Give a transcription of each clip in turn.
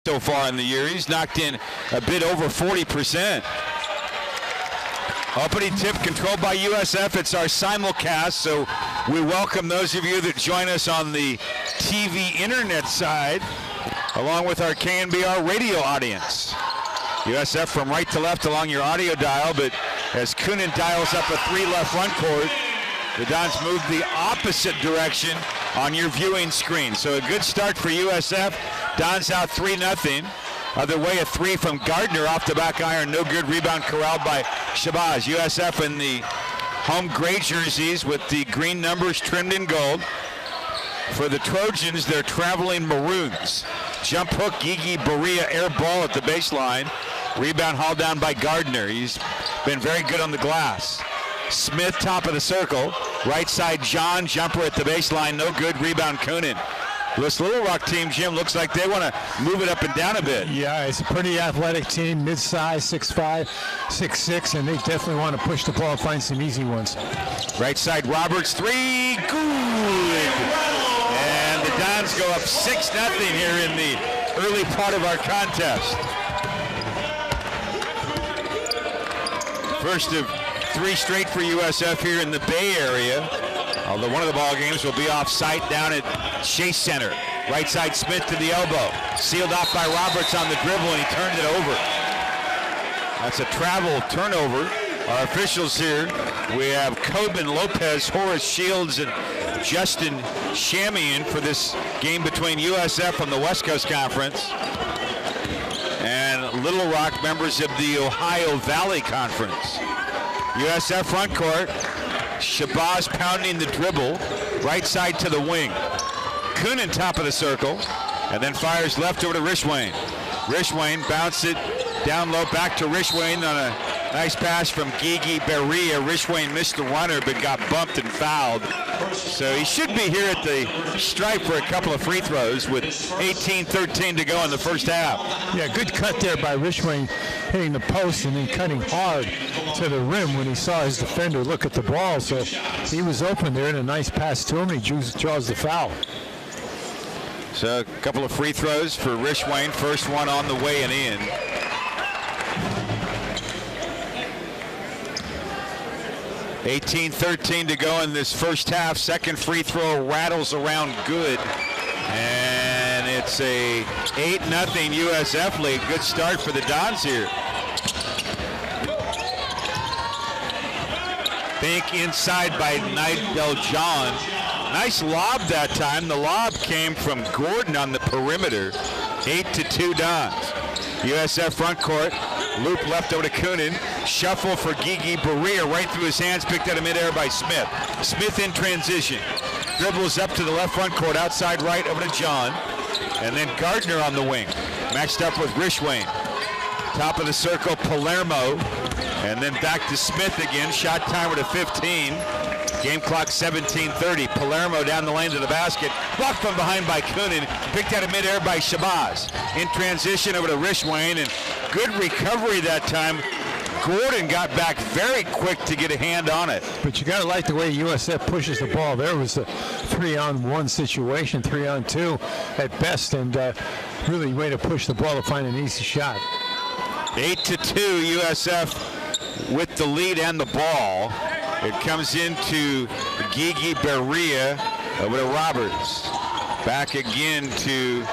so far in the year. He's knocked in a bit over 40%. Opening tip controlled by USF. It's our simulcast, so we welcome those of you that join us on the TV internet side, along with our KNBR radio audience. USF from right to left along your audio dial, but as Coonan dials up a 3 left front court, the Dons move the opposite direction on your viewing screen. So a good start for USF. Dons out 3-0. Other way, a 3 from Gardner off the back iron. No good. Rebound corralled by Shabazz. USF in the home gray jerseys with the green numbers trimmed in gold. For the Trojans, they're traveling maroons. Jump hook, Gigi Berea air ball at the baseline. Rebound hauled down by Gardner. He's been very good on the glass. Smith, top of the circle. Right side, John, jumper at the baseline. No good. Rebound, Coonan. This Little Rock team, Jim, looks like they want to move it up and down a bit. Yeah, it's a pretty athletic team, mid-size, 6'5", 6'6", and they definitely want to push the ball and find some easy ones. Right side, Roberts, 3, good. And the Dons go up 6-0 here in the early part of our contest. First of 3 straight for USF here in the Bay Area. Although one of the ball games will be off site down at Chase Center. Right side, Smith to the elbow. Sealed off by Roberts on the dribble, and he turned it over. That's a travel turnover. Our officials here, we have Coben Lopez, Horace Shields, and Justin Shamian for this game between USF and the West Coast Conference and Little Rock, members of the Ohio Valley Conference. USF front court. Shabazz pounding the dribble, right side to the wing. Coonan top of the circle, and then fires left over to Rishwain. Rishwain bounce it down low back to Rishwain on a nice pass from Gigi Berea. Rishwain missed the runner but got bumped and fouled. So he should be here at the stripe for a couple of free throws with 18-13 to go in the first half. Yeah, good cut there by Rishwain, hitting the post and then cutting hard to the rim when he saw his defender look at the ball. So he was open there, and a nice pass to him, and he draws the foul. So a couple of free throws for Rishwain. First one on the way and in. $18-13 to go in this first half. Second free throw rattles around good. And it's a 8-0 USF lead. Good start for the Dons here. Think inside by Nigel John. Nice lob that time. The lob came from Gordon on the perimeter. 8-2 Dons. USF front court. Loop left over to Coonan. Shuffle for Gigi Berea. Right through his hands. Picked out of midair by Smith. Smith in transition. Dribbles up to the left front court. Outside right over to John. And then Gardner on the wing. Matched up with Rishwain. Top of the circle, Palermo. And then back to Smith again. Shot timer to 15. Game clock 17:30. Palermo down the lane to the basket. Blocked from behind by Coonan. Picked out of midair by Shabazz. In transition over to Rishwain, and good recovery that time. Gordon got back very quick to get a hand on it. But you got to like the way USF pushes the ball. There was a 3-on-1 situation, 3-on-2 at best, and really way to push the ball to find an easy shot. 8-2 USF with the lead and the ball. It comes into Gigi Berea over to Roberts. Back again to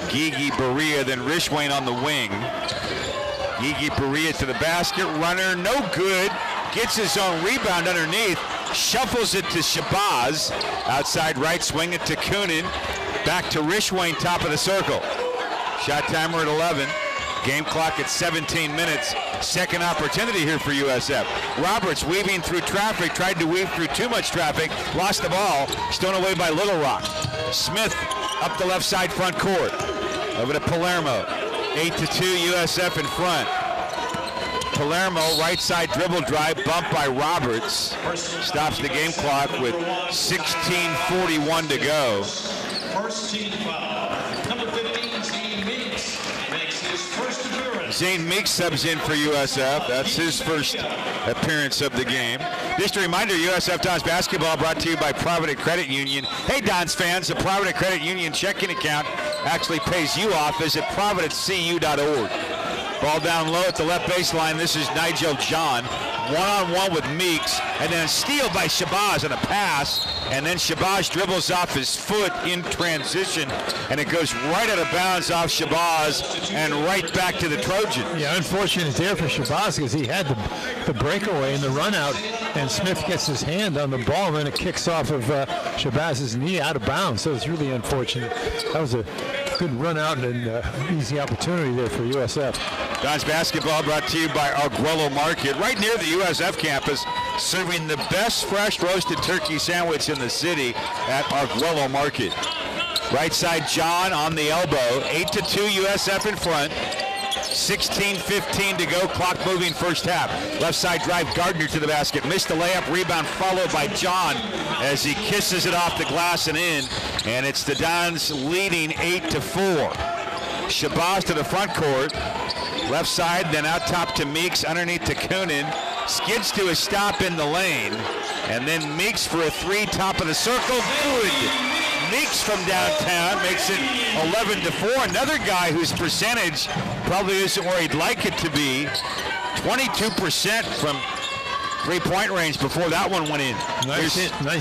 Gigi Berea, then Rishwain on the wing. Gigi Berea to the basket, runner, no good. Gets his own rebound underneath. Shuffles it to Shabazz. Outside right, swing it to Coonan. Back to Rishwain, top of the circle. Shot timer at 11. Game clock at 17 minutes. Second opportunity here for USF. Roberts weaving through traffic, tried to weave through too much traffic, lost the ball, stolen away by Little Rock. Smith up the left side front court. Over to Palermo. 8-2 USF in front. Palermo right side dribble drive, bumped by Roberts. Stops the game clock with 16:41 to go. First team foul. Number 15, Steve Meeks, makes his first appearance. Zane Meeks subs in for USF. That's his first appearance of the game. Just a reminder, USF Dons basketball brought to you by Provident Credit Union. Hey, Dons fans, the Provident Credit Union checking account actually pays you off. Visit providentcu.org. Ball down low at the left baseline. This is Nigel John. One-on-one with Meeks, and then a steal by Shabazz on a pass, and then Shabazz dribbles off his foot in transition, and it goes right out of bounds off Shabazz and right back to the Trojan. Yeah, unfortunate there for Shabazz because he had the breakaway and the run out, and Smith gets his hand on the ball, and then it kicks off of Shabazz's knee out of bounds, so it's really unfortunate. That was a good run out and easy opportunity there for USF. Dons basketball brought to you by Arguello Market, right near the USF campus, serving the best fresh roasted turkey sandwich in the city at Arguello Market. Right side John on the elbow, 8-2 USF in front, 16:15 to go, clock moving first half. Left side drive, Gardner to the basket, missed the layup, rebound followed by John as he kisses it off the glass and in, and it's the Dons leading 8-4. Shabazz to the front court. Left side, then out top to Meeks, underneath to Coonan. Skids to a stop in the lane. And then Meeks for a three, top of the circle. Good. Meeks from downtown makes it 11-4. Another guy whose percentage probably isn't where he'd like it to be. 22% from three-point range before that one went in. Nice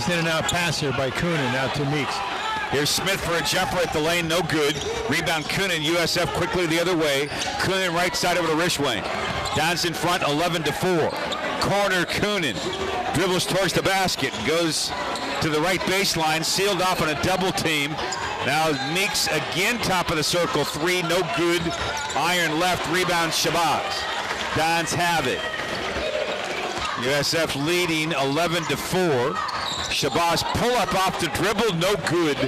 in and out pass here by Coonan out to Meeks. Here's Smith for a jumper at the lane, no good. Rebound Coonan, USF quickly the other way. Coonan right side over to Rishwain. Dons in front, 11-4. Corner Coonan dribbles towards the basket, goes to the right baseline, sealed off on a double team. Now Meeks again, top of the circle, three, no good. Iron left, rebound Shabazz. Dons have it. USF leading 11-4. Shabazz pull up off the dribble, no good.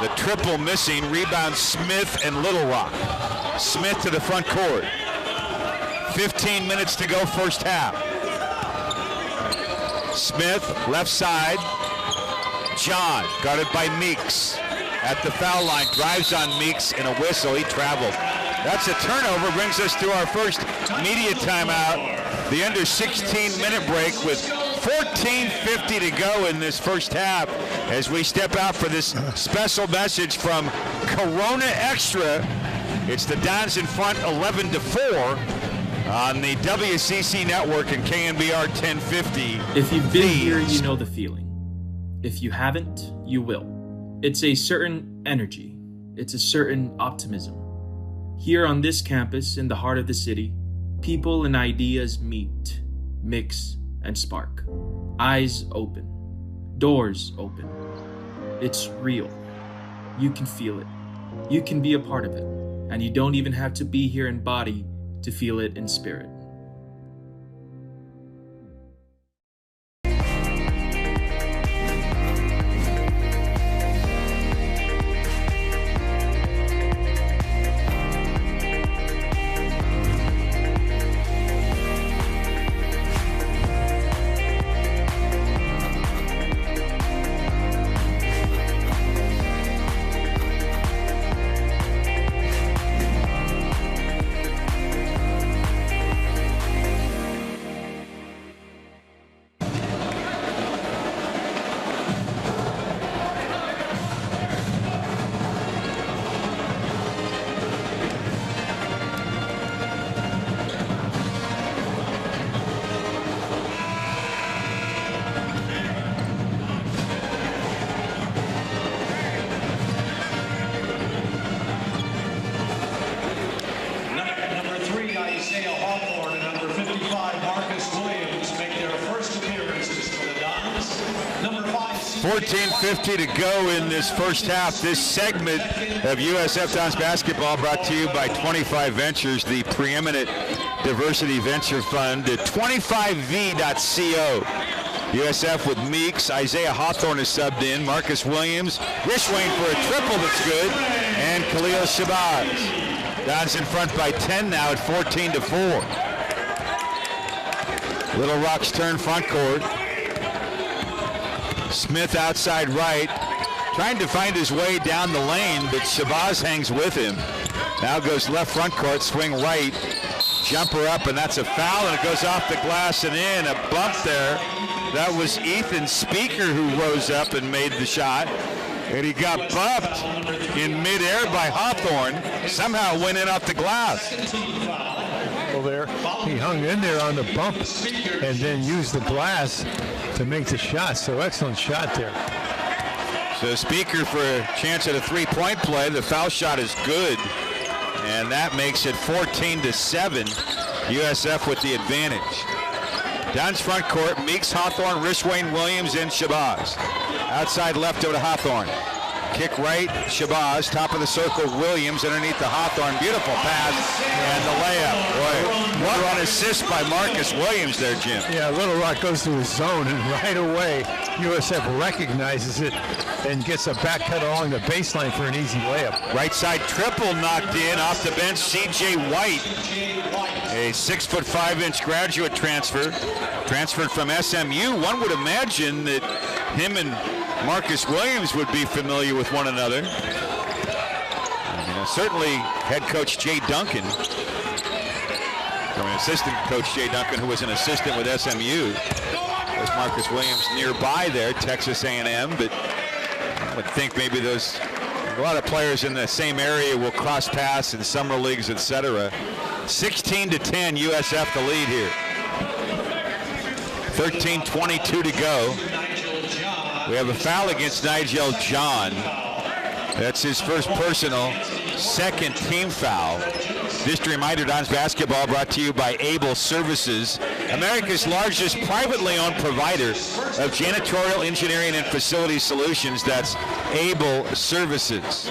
The triple missing, rebound Smith and Little Rock. Smith to the front court. 15 minutes to go first half. Smith, left side. John, guarded by Meeks. At the foul line, drives on Meeks and a whistle, he traveled. That's a turnover, brings us to our first media timeout. The under 16-minute break with 14:50 to go in this first half as we step out for this special message from Corona Extra. It's the Dons in front 11-4 on the WCC network and KNBR 1050. If you've been here, you know the feeling. If you haven't, you will. It's a certain energy. It's a certain optimism. Here on this campus in the heart of the city, people and ideas meet, mix, and spark. Eyes open. Doors open. It's real. You can feel it. You can be a part of it. And you don't even have to be here in body to feel it in spirit. Number 3, Isaiah Hawthorne, and number 55, Marcus Williams, make their first appearances for the Dons. Number 5, 14:50 to go in this first half. This segment of USF Dons basketball brought to you by 25 Ventures, the preeminent diversity venture fund at 25v.co. USF with Meeks, Isaiah Hawthorne is subbed in, Marcus Williams, Rishwain for a triple that's good, and Khalil Shabazz. Dons in front by 10 now at 14-4. Little Rock's turn front court. Smith outside right, trying to find his way down the lane, but Shabazz hangs with him. Now goes left front court, swing right, jumper up, and that's a foul, and it goes off the glass and in. A bump there. That was Ethan Speaker who rose up and made the shot. And he got bumped in midair by Hawthorne. Somehow went in off the glass. Well, there, he hung in there on the bump and then used the glass to make the shot. So excellent shot there. So Speaker for a chance at a three-point play. The foul shot is good. And that makes it 14-7. USF with the advantage. Dunn's front court, Meeks, Hawthorne, Rishwain, Williams, and Shabazz. Outside left over to Hawthorne. Kick right, Shabazz, top of the circle, Williams underneath the Hawthorne. Beautiful pass and the layup. Boy, what an assist by Marcus Williams there, Jim. Yeah, Little Rock goes to his zone, and right away, USF recognizes it and gets a back cut along the baseline for an easy layup. Right side triple knocked in off the bench, C.J. White. A 6'5" graduate transferred from SMU. One would imagine that him and Marcus Williams would be familiar with one another. Certainly head coach Jay Duncan, or assistant coach Jay Duncan, who was an assistant with SMU. There's Marcus Williams nearby there, Texas A&M, but I would think maybe a lot of players in the same area will cross paths in summer leagues, etc. 16-10, USF the lead here. 13:22 to go. We have a foul against Nigel John. That's his first personal, second team foul. Just a reminder, Don's basketball brought to you by Able Services, America's largest privately owned provider of janitorial engineering and facility solutions. That's Able Services.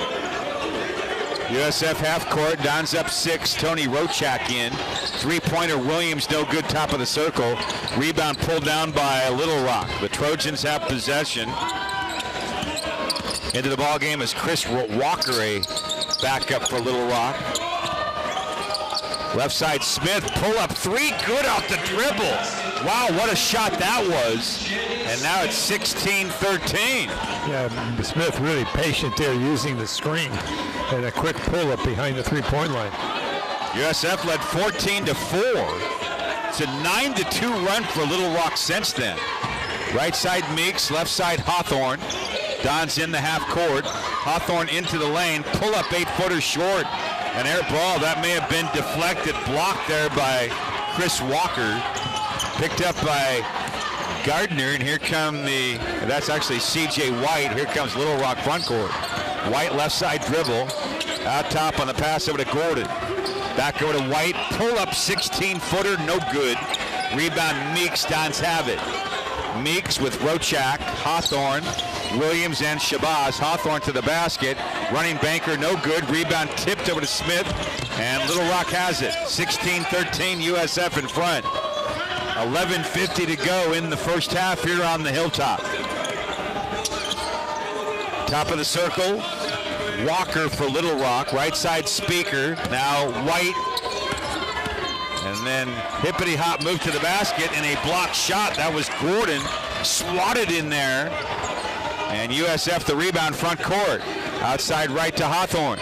USF half court, Don's up 6, Tony Rochak in. Three-pointer Williams, no good, top of the circle. Rebound pulled down by Little Rock. The Trojans have possession. Into the ball game is Chris Walker, a backup for Little Rock. Left side Smith, pull up three, good off the dribble. Wow, what a shot that was. And now it's 16-13. Yeah, Smith really patient there using the screen and a quick pull up behind the three-point line. USF led 14-4. It's a 9-2 run for Little Rock since then. Right side Meeks, left side Hawthorne. Don's in the half court. Hawthorne into the lane, pull up 8-footer short. An air ball that may have been deflected, blocked there by Chris Walker. Picked up by Gardner, and here come that's actually C.J. White. Here comes Little Rock front court. White left side dribble. Out top on the pass over to Gordon. Back over to White. Pull up 16-footer, no good. Rebound Meeks, Dons have it. Meeks with Rochak, Hawthorne, Williams, and Shabazz. Hawthorne to the basket. Running banker, no good. Rebound tipped over to Smith, and Little Rock has it. 16-13, USF in front. 11:50 to go in the first half here on the Hilltop. Top of the circle, Walker for Little Rock. Right side Speaker. Now White. And then hippity hop move to the basket and a blocked shot. That was Gordon, swatted in there. And USF the rebound front court. Outside right to Hawthorne.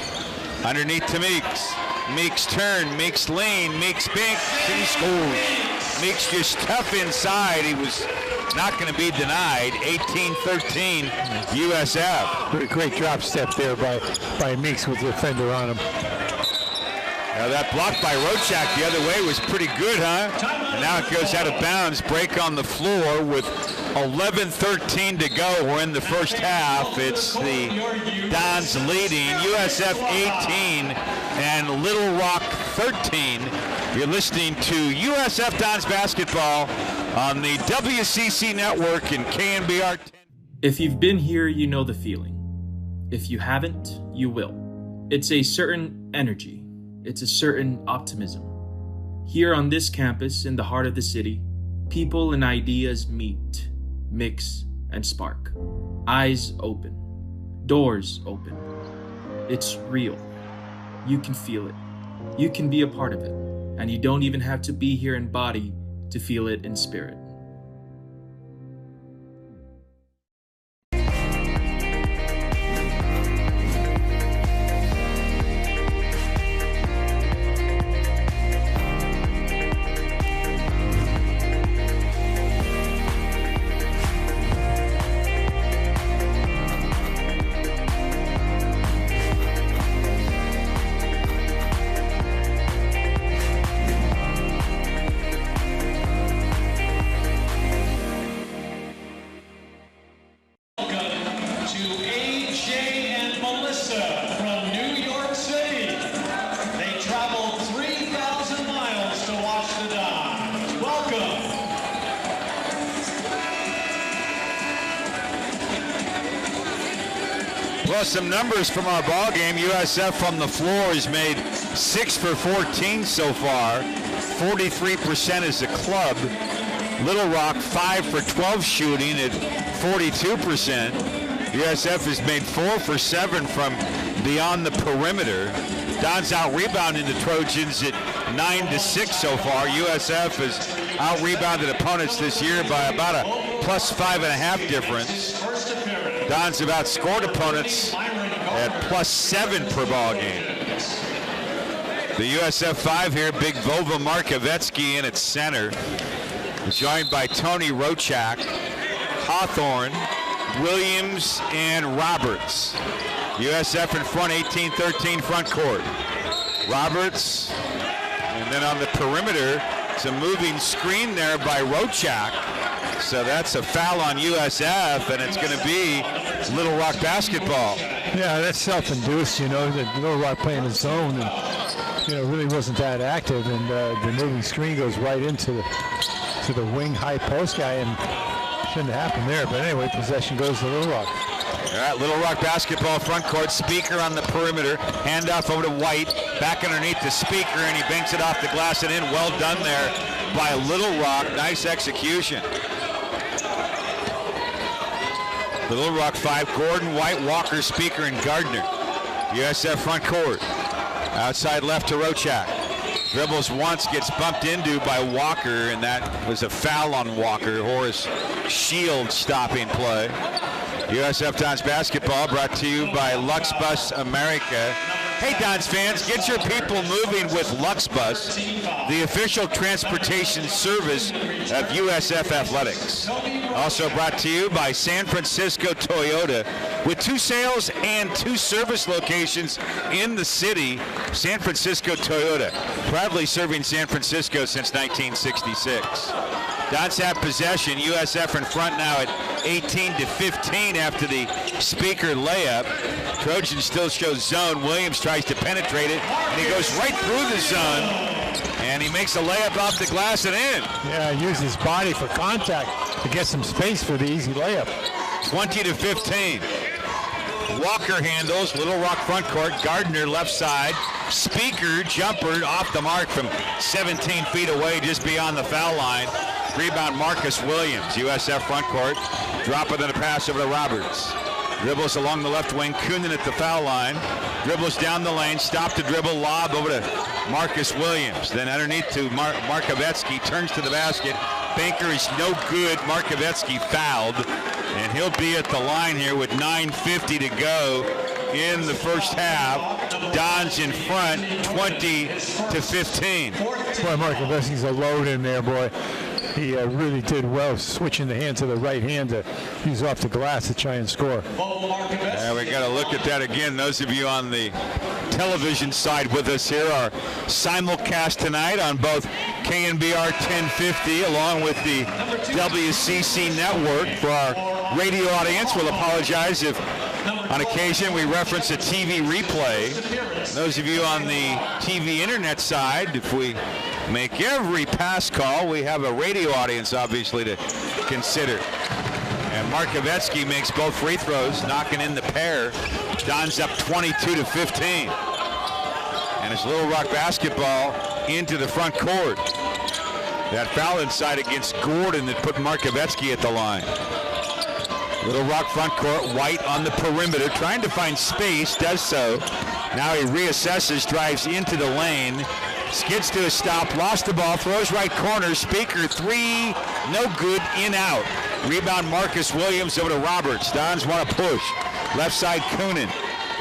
Underneath to Meeks. Meeks turn, Meeks lean, Meeks bink, and he scores. Meeks just tough inside. He was not going to be denied. 18-13 USF. Great drop step there by Meeks with the defender on him. Now that block by Rochak the other way was pretty good, huh? And now it goes out of bounds. Break on the floor with 11:13 to go. We're in the first half. It's the Dons leading. USF 18 and Little Rock 13. You're listening to USF Dons basketball on the WCC network in KNBR 10. If you've been here, you know the feeling. If you haven't, you will. It's a certain energy. It's a certain optimism. Here on this campus in the heart of the city, people and ideas meet, mix, and spark. Eyes open. Doors open. It's real. You can feel it. You can be a part of it. And you don't even have to be here in body to feel it in spirit. Well, some numbers from our ball game. USF from the floor has made 6 for 14 so far. 43% as a club. Little Rock 5 for 12 shooting at 42%. USF has made 4 for 7 from beyond the perimeter. Don's out-rebounding the Trojans at 9-6 so far. USF has out-rebounded opponents this year by about a plus 5.5 difference. Don's have outscored opponents at plus 7 per ball game. The USF 5 here, big Vova Markovetsky in its center, joined by Tony Rochak, Hawthorne, Williams, and Roberts. USF in front, 18-13 front court. Roberts, and then on the perimeter, it's a moving screen there by Rochak. So that's a foul on USF, and it's going to be Little Rock basketball. Yeah, that's self-induced, you know, that Little Rock playing the zone and, you know, really wasn't that active, and the moving screen goes right into the wing high post guy, and shouldn't have happened there. But anyway, possession goes to Little Rock. All right, Little Rock basketball front court. Speaker on the perimeter. Handoff over to White. Back underneath the Speaker, and he banks it off the glass and in. Well done there by Little Rock. Nice execution. The Little Rock 5, Gordon, White, Walker, Speaker, and Gardner. USF front court. Outside left to Rochak. Dribbles once, gets bumped into by Walker, and that was a foul on Walker. Horace Shield stopping play. USF Dons basketball brought to you by Luxbus America. Hey Dons fans, get your people moving with Luxbus, the official transportation service of USF Athletics. Also brought to you by San Francisco Toyota, with 2 sales and 2 service locations in the city. San Francisco Toyota, proudly serving San Francisco since 1966. Dons have possession. USF in front now at 18-15 after the Speaker layup. Trojan still shows zone. Williams tries to penetrate it, and he goes right through the zone, and he makes a layup off the glass and in. Yeah, use his body for contact to get some space for the easy layup. 20-15. Walker handles, Little Rock front court. Gardner left side. Speaker jumper off the mark from 17 feet away, just beyond the foul line. Rebound Marcus Williams, USF front court. Drop it in a pass over to Roberts. Dribbles along the left wing, Coonan at the foul line. Dribbles down the lane, stop the dribble, lob over to Marcus Williams. Then underneath to Markovetsky, turns to the basket. Banker is no good. Markovetsky fouled, and he'll be at the line here with 9:50 to go in the first half. Dons in front, 20-15. Boy, Markovetsky's a load in there, boy. He really did well, switching the hand to the right hand to use off the glass to try and score. Yeah, we got to look at that again. Those of you on the television side with us here are simulcast tonight on both KNBR 1050 along with the WCC network. For our radio audience, we'll apologize if on occasion we reference a TV replay. Those of you on the TV internet side, if we make every pass call, we have a radio audience obviously to consider. And Markovetsky makes both free throws, knocking in the pair. Don's up 22-15. And it's Little Rock basketball into the front court. That foul inside against Gordon that put Markovetsky at the line. Little Rock front court, White on the perimeter, trying to find space, does so. Now he reassesses, drives into the lane, skids to a stop, lost the ball, throws right corner, Speaker 3, no good, in out. Rebound Marcus Williams over to Roberts. Dons want to push. Left side Coonan.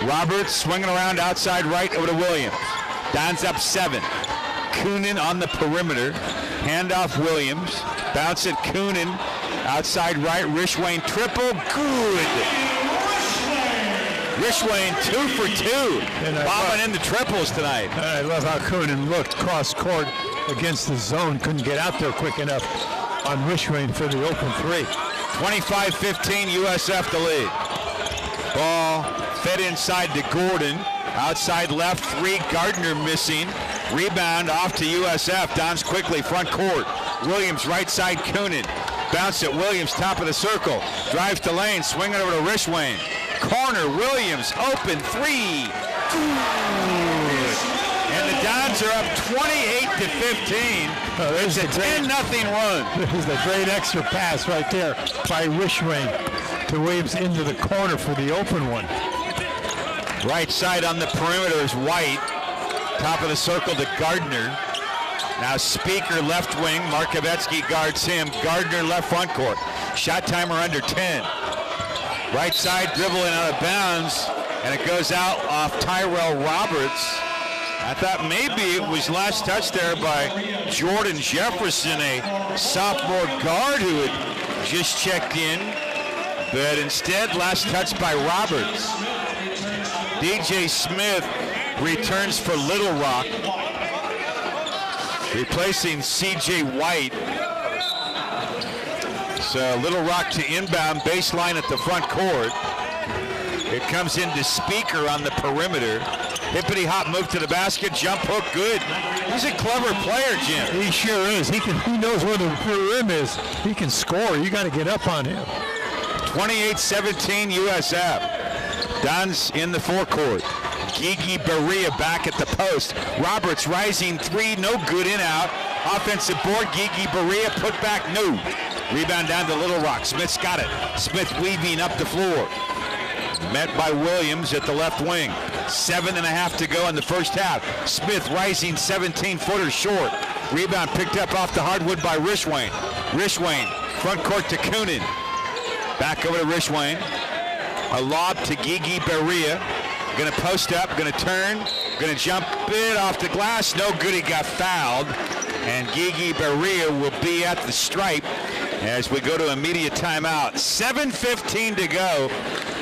Roberts swinging around outside right over to Williams. Dons up 7. Coonan on the perimeter. Handoff Williams. Bounce it Coonan. Outside right, Rishwain triple, good. Rishwain 2 for 2. Bobbing in the triples tonight. I love how Coonan looked cross court against the zone. Couldn't get out there quick enough on Rishwain for the open 3. 25-15, USF the lead. Ball fed inside to Gordon. Outside left, 3, Gardner missing. Rebound off to USF. Dons quickly, front court. Williams, right side, Coonan. Bounce at Williams, top of the circle. Drives to lane, swinging over to Rishwain. corner. Williams, open three. Good. And the Dons are up 28-15. It's a 10-0 run. There's the great extra pass right there by Rishwain to Williams into the corner for the open one. Right side on the perimeter is White. Top of the circle to Gardner. Now Speaker left wing. Markovetsky guards him. Gardner left front court. Shot timer under 10. Right side dribbling out of bounds, and it goes out off Tyrell Roberts. I thought maybe it was last touch there by Jordan Jefferson, a sophomore guard who had just checked in, but instead last touch by Roberts. DJ Smith returns for Little Rock, replacing CJ White. So Little Rock to inbound, baseline at the front court. It comes into Speaker on the perimeter. Hippity hop move to the basket, jump hook, good. He's a clever player, Jim. He sure is. He knows where the rim is. He can score. You got to get up on him. 28-17 USF. Dons in the forecourt. Gigi Berea back at the post. Roberts rising three, no good, in out. Offensive board, Gigi Berea put back, no. Rebound down to Little Rock. Smith's got it. Smith weaving up the floor. Met by Williams at the left wing. 7.5 to go in the first half. Smith rising 17-footer short. Rebound picked up off the hardwood by Rishwain. Rishwain, front court to Coonan. Back over to Rishwain. A lob to Gigi Berea. Gonna post up, gonna turn, gonna jump it off the glass. No good, he got fouled. And Gigi Berea will be at the stripe as we go to immediate timeout. 7:15 to go.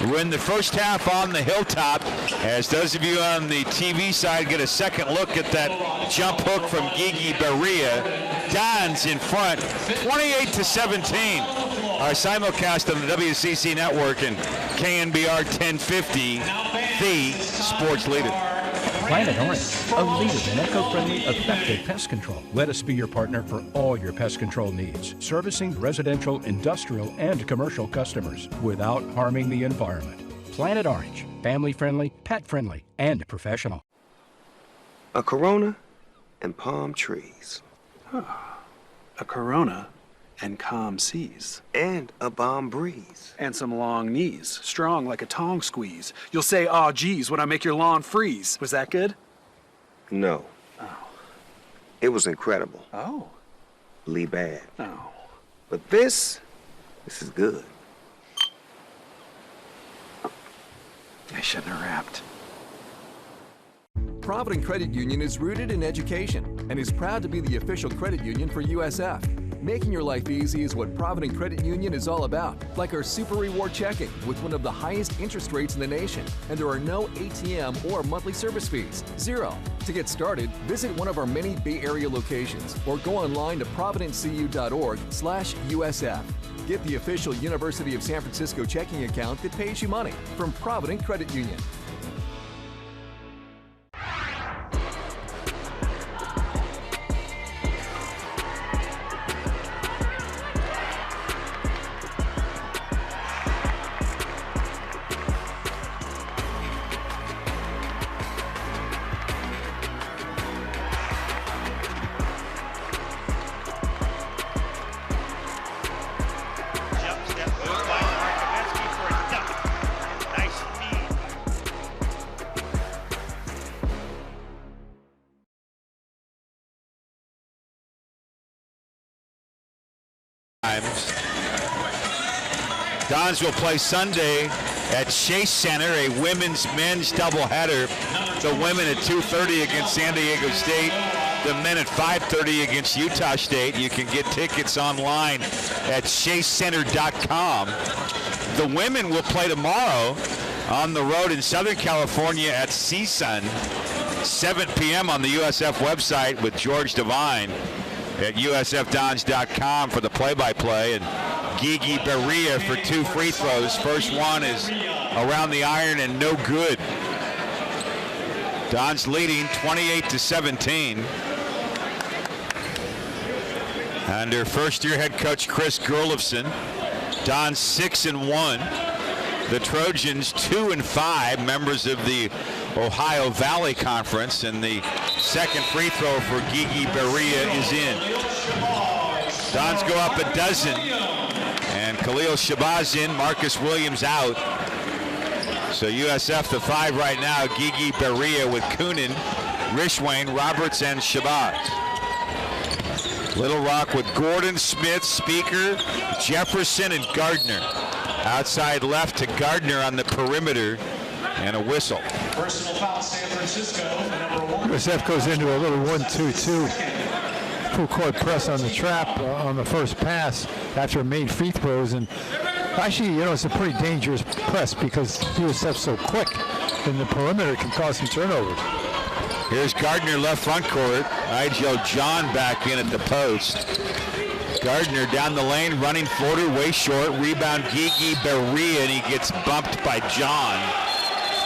We're in the first half on the hilltop, as those of you on the TV side get a second look at that jump hook from Gigi Berea. Dons in front, 28-17. Our simulcast on the WCC Network and KNBR 1050, the sports leader. Planet Orange, a leader in eco-friendly, effective pest control. Let us be your partner for all your pest control needs, servicing residential, industrial, and commercial customers without harming the environment. Planet Orange, family-friendly, pet-friendly, and professional. A Corona and palm trees. A Corona and calm seas. And a balm breeze. And some long knees, strong like a tong squeeze. You'll say, "Aw, geez," when I make your lawn freeze. Was that good? No. Oh. It was incredible. Oh. Lee bad. Oh. But this is good. I shouldn't have rapped. Provident Credit Union is rooted in education and is proud to be the official credit union for USF. Making your life easy is what Provident Credit Union is all about, like our Super Reward Checking with one of the highest interest rates in the nation, and there are no ATM or monthly service fees, 0. To get started, visit one of our many Bay Area locations or go online to providentcu.org/USF. Get the official University of San Francisco checking account that pays you money from Provident Credit Union. Dons will play Sunday at Chase Center, a women's-men's doubleheader. The women at 2:30 against San Diego State. The men at 5:30 against Utah State. You can get tickets online at chasecenter.com. The women will play tomorrow on the road in Southern California at CSUN, 7 p.m. on the USF website with George Devine at usfdons.com for the play-by-play. And Gigi Berea for 2 free throws. First one is around the iron and no good. Dons leading 28-17. Under first-year head coach Chris Gerlofson. Dons 6-1. The Trojans 2-5, members of the Ohio Valley Conference, and the second free throw for Gigi Berea is in. Dons go up a dozen, and Khalil Shabazz in, Marcus Williams out. So USF the 5 right now, Gigi Berea with Coonan, Rishwain, Roberts, and Shabazz. Little Rock with Gordon, Smith, Speaker, Jefferson, and Gardner. Outside left to Gardner on the perimeter, and a whistle. Personal foul, San Francisco, number 1. USF goes into a little 1-2-2 full court press on the trap on the first pass after it made free throws. And actually, you know, it's a pretty dangerous press because USF's so quick, and the perimeter can cause some turnovers. Here's Gardner left front court. Nigel John back in at the post. Gardner down the lane, running floater, way short. Rebound, Gigi Berea, and he gets bumped by John.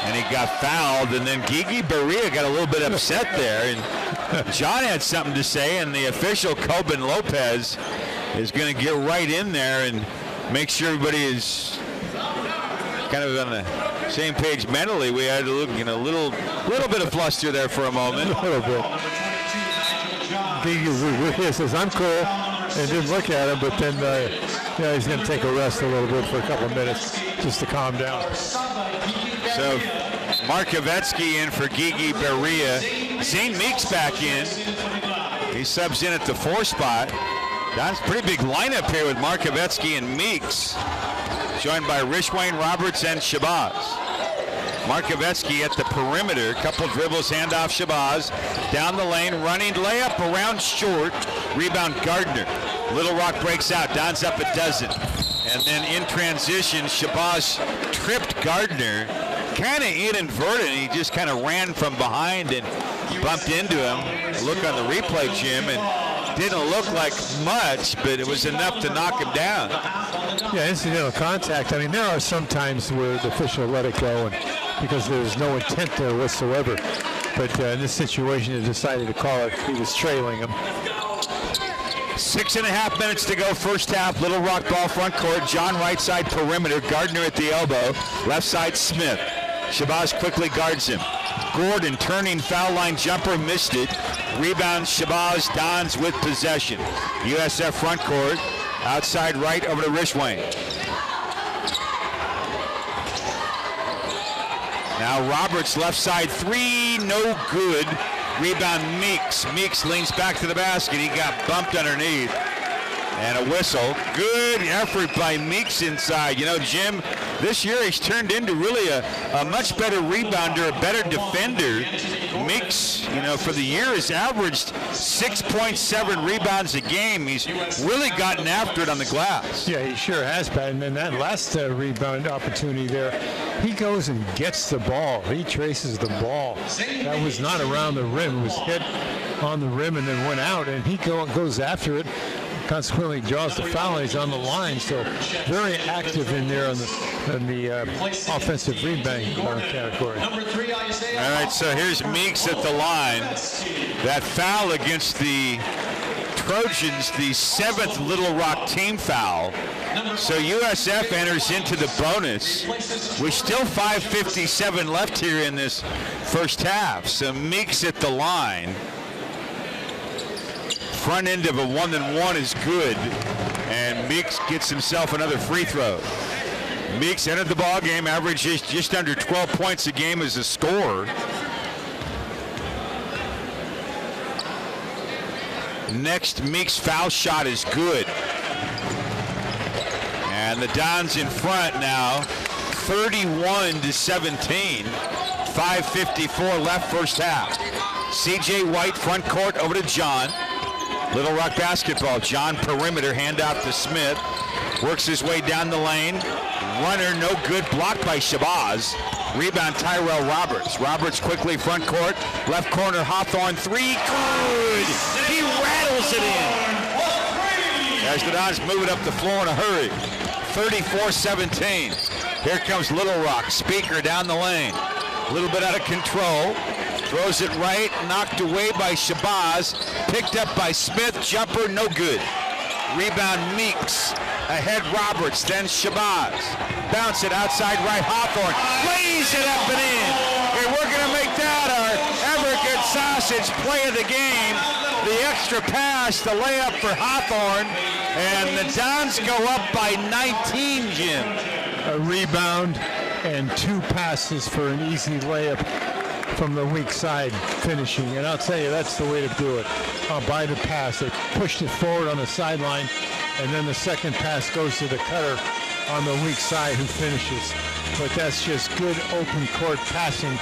And he got fouled, and then Gigi Berea got a little bit upset there. And John had something to say, and the official, Coben Lopez, is going to get right in there and make sure everybody is kind of on the same page mentally. We had a little bit of fluster there for a moment. A little bit. Gigi says, I'm cool. And didn't look at him, but then he's going to take a rest a little bit for a couple of minutes just to calm down. So Markovetsky in for Gigi Berea. Zane Meeks back in. He subs in at the 4 spot. That's a pretty big lineup here with Markovetsky and Meeks, joined by Rishwain, Roberts, and Shabazz. Markovetsky at the perimeter, couple dribbles, handoff Shabazz, down the lane, running layup around short, rebound Gardner. Little Rock breaks out, Don's up a dozen. And then in transition, Shabazz tripped Gardner, kind of inadvertent. He just kind of ran from behind and bumped into him. Look on the replay, Jim, and didn't look like much, but it was enough to knock him down. Yeah, incidental contact. I mean, there are some times where the official let it go because there's no intent there whatsoever. But in this situation, he decided to call it. He was trailing him. 6.5 minutes to go, first half. Little Rock ball front court. John right side perimeter. Gardner at the elbow. Left side Smith. Shabazz quickly guards him. Gordon turning foul line jumper, missed it. Rebound Shabazz. Dons with possession. USF front court. Outside right over to Rishwain. Now Roberts left side 3, no good. Rebound Meeks. Meeks leans back to the basket. He got bumped underneath. And a whistle. Good effort by Meeks inside. You know, Jim, this year he's turned into really a much better rebounder, a better defender. Meeks, you know, for the year has averaged 6.7 rebounds a game. He's really gotten after it on the glass. Yeah, he sure has, Pat. And then that last rebound opportunity there, he goes and gets the ball. He traces the ball. That was not around the rim. It was hit on the rim and then went out, and he goes after it. Consequently, draws the foul. He's on the line, so very active in there on the offensive rebounding category. All right, so here's Meeks at the line. That foul against the Trojans, the 7th Little Rock team foul. So USF enters into the bonus. We're still 5:57 left here in this first half. So Meeks at the line. Front end of a 1-and-1 is good, and Meeks gets himself another free throw. Meeks entered the ball game, averages just under 12 points a game as a scorer. Next Meeks foul shot is good. And the Dons in front now, 31-17. 5:54 left first half. CJ White front court over to John. Little Rock basketball. John perimeter, handout to Smith. Works his way down the lane. Runner, no good. Blocked by Shabazz. Rebound Tyrell Roberts. Roberts quickly front court. Left corner Hawthorne 3. Good. He rattles it in. As the Dons move it up the floor in a hurry. 34-17. Here comes Little Rock. Speaker down the lane. A little bit out of control. Throws it right, knocked away by Shabazz. Picked up by Smith. Jumper, no good. Rebound Meeks. Ahead Roberts, then Shabazz. Bounce it outside right, Hawthorne. Lays it up and in. And we're going to make that our Evergood Sausage play of the game. The extra pass, the layup for Hawthorne. And the Dons go up by 19, Jim. A rebound and 2 passes for an easy layup from the weak side finishing. And I'll tell you, that's the way to do it. By the pass, they pushed it forward on the sideline, and then the second pass goes to the cutter on the weak side who finishes. But that's just good open court passing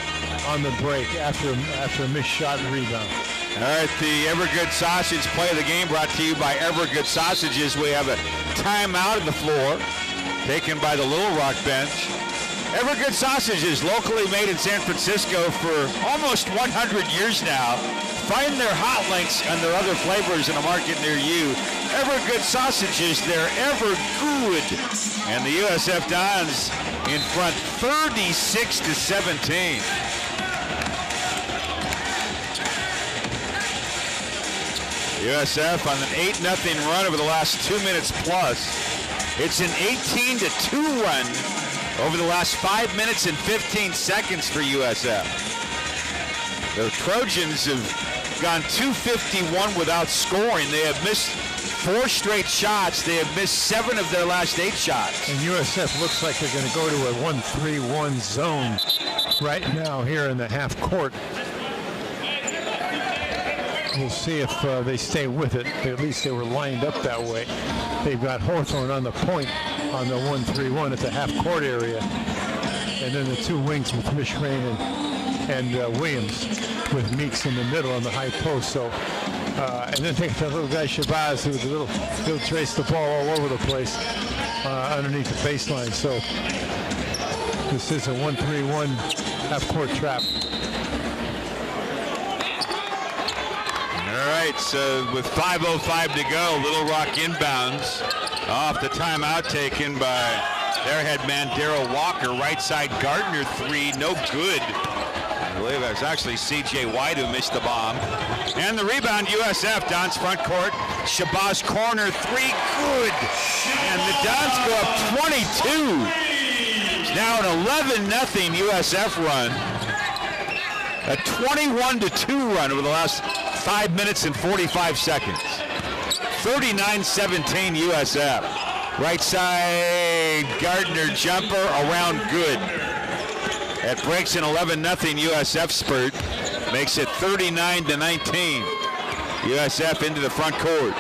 on the break after a missed shot and rebound. All right, the Evergood Sausage play of the game brought to you by Evergood Sausages. We have a timeout on the floor taken by the Little Rock bench. Evergood Sausages, locally made in San Francisco for almost 100 years now. Find their hot links and their other flavors in a market near you. Evergood Sausages, they're ever good. And the USF Dons in front 36-17. USF on an 8-0 run over the last 2 minutes plus. It's an 18-2 run over the last 5 minutes and 15 seconds for USF. The Trojans have gone 251 without scoring. They have missed 4 straight shots. They have missed 7 of their last 8 shots. And USF looks like they're going to go to a 1-3-1 zone right now here in the half court. We'll see if they stay with it. At least they were lined up that way. They've got Hawthorne on the point on the 1-3-1 at the half-court area. And then the 2 wings with Mishrain and Williams with Meeks in the middle on the high post. So, and then take the little guy Shabazz, he'll trace the ball all over the place underneath the baseline. So this is a 1-3-1 half-court trap. All right, so with 5:05 to go, Little Rock inbounds off the timeout taken by their head man, Darrell Walker. Right side, Gardner 3, no good. I believe it was actually C.J. White who missed the bomb. And the rebound, USF, Dons front court. Shabazz corner 3, good. And the Dons go up 22. It's now an 11-0 USF run. A 21-2 run over the last 5 minutes and 45 seconds. 39-17 USF. Right side, Gardner jumper around good. That breaks an 11-0 USF spurt. Makes it 39-19. USF into the front court.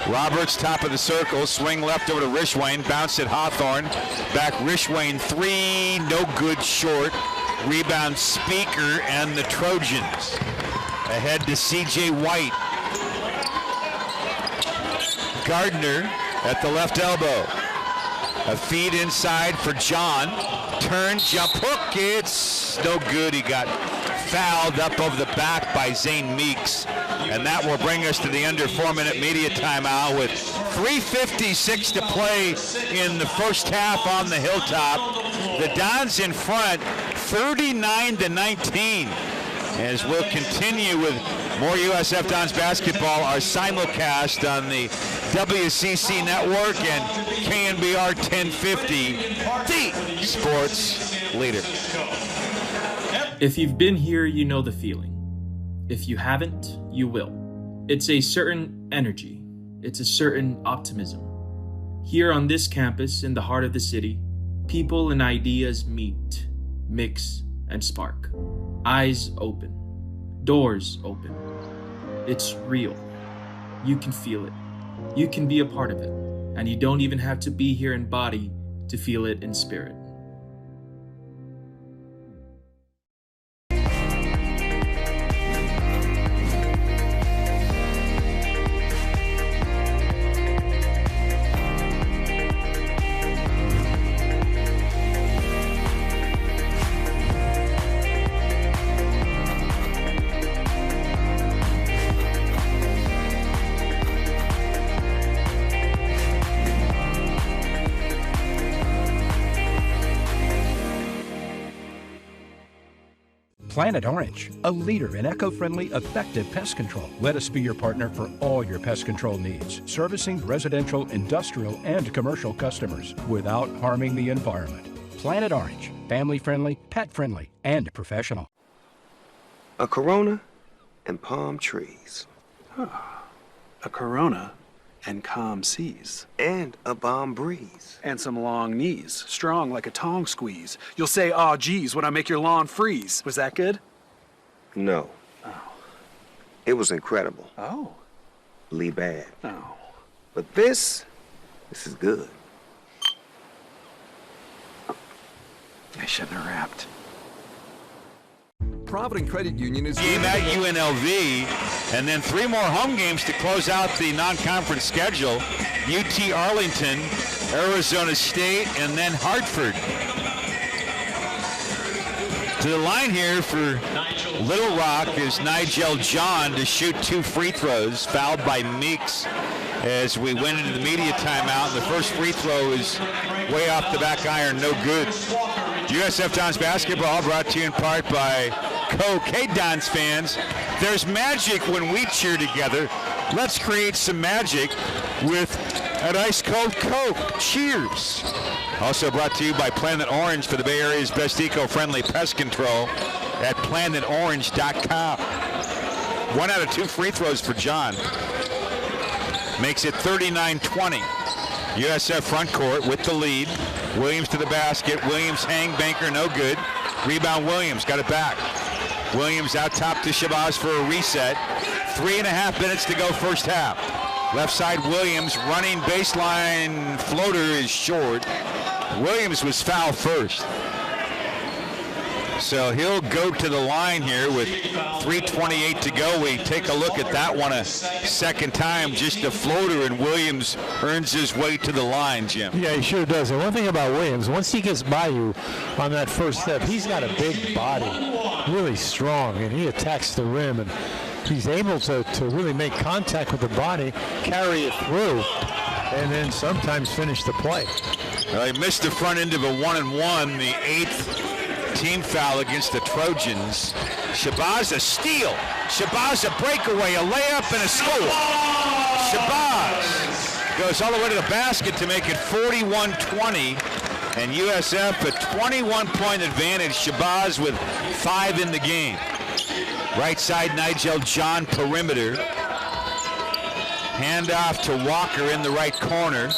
Roberts, top of the circle, swing left over to Rishwain, bounce at Hawthorne. Back Rishwain 3, no good, short. Rebound Speaker and the Trojans. Ahead to C.J. White. Gardner at the left elbow. A feed inside for John. Turn, jump hook, it's no good. He got fouled up over the back by Zane Meeks. And that will bring us to the under 4-minute media timeout with 3:56 to play in the first half on the Hilltop. The Dons in front, 39-19. As we'll continue with more USF Dons basketball, our simulcast on the WCC Network and KNBR 1050, the sports leader. If you've been here, you know the feeling. If you haven't, you will. It's a certain energy. It's a certain optimism. Here on this campus in the heart of the city, people and ideas meet, mix, and spark. Eyes open. Doors open. It's real. You can feel it. You can be a part of it. And you don't even have to be here in body to feel it in spirit. Planet Orange, a leader in eco-friendly, effective pest control. Let us be your partner for all your pest control needs, servicing residential, industrial, and commercial customers without harming the environment. Planet Orange, family-friendly, pet-friendly, and professional. A Corona and palm trees. A Corona and calm seas. And a balm breeze. And some long knees, strong like a tong squeeze. You'll say, "Aw, geez," when I make your lawn freeze. Was that good? No. Oh. It was incredible. Oh. Lee bad. Oh. But this is good. I shouldn't have rapped. Provident Credit Union is Game at UNLV, and then 3 more home games to close out the non-conference schedule. UT Arlington, Arizona State, and then Hartford. To the line here for Little Rock is Nigel John to shoot 2 free throws, fouled by Meeks as we went into the media timeout. And the first free throw is way off the back iron, no good. USF Dons basketball brought to you in part by Coke. Hey, Dons fans, there's magic when we cheer together. Let's create some magic with an ice-cold Coke. Cheers. Also brought to you by Planet Orange for the Bay Area's best eco-friendly pest control at planetorange.com. 1 out of 2 free throws for John. Makes it 39-20. USF front court with the lead. Williams to the basket. Williams hang banker, no good. Rebound Williams, got it back. Williams out top to Shabazz for a reset. 3.5 minutes to go first half. Left side Williams running baseline floater is short. Williams was fouled first. So he'll go to the line here with 3:28 to go. We take a look at that one a second time. Just a floater, and Williams earns his way to the line, Jim. Yeah, he sure does. And one thing about Williams, once he gets by you on that first step, he's got a big body, really strong, and he attacks the rim, and he's able to really make contact with the body, carry it through, and then sometimes finish the play. Well, he missed the front end of a 1-and-1, the 8th team foul against the Trojans. Shabazz a steal. Shabazz a breakaway, a layup, and a score. Shabazz goes all the way to the basket to make it 41-20. And USF a 21-point advantage. Shabazz with 5 in the game. Right side, Nigel John, perimeter. Handoff to Walker in the right corner.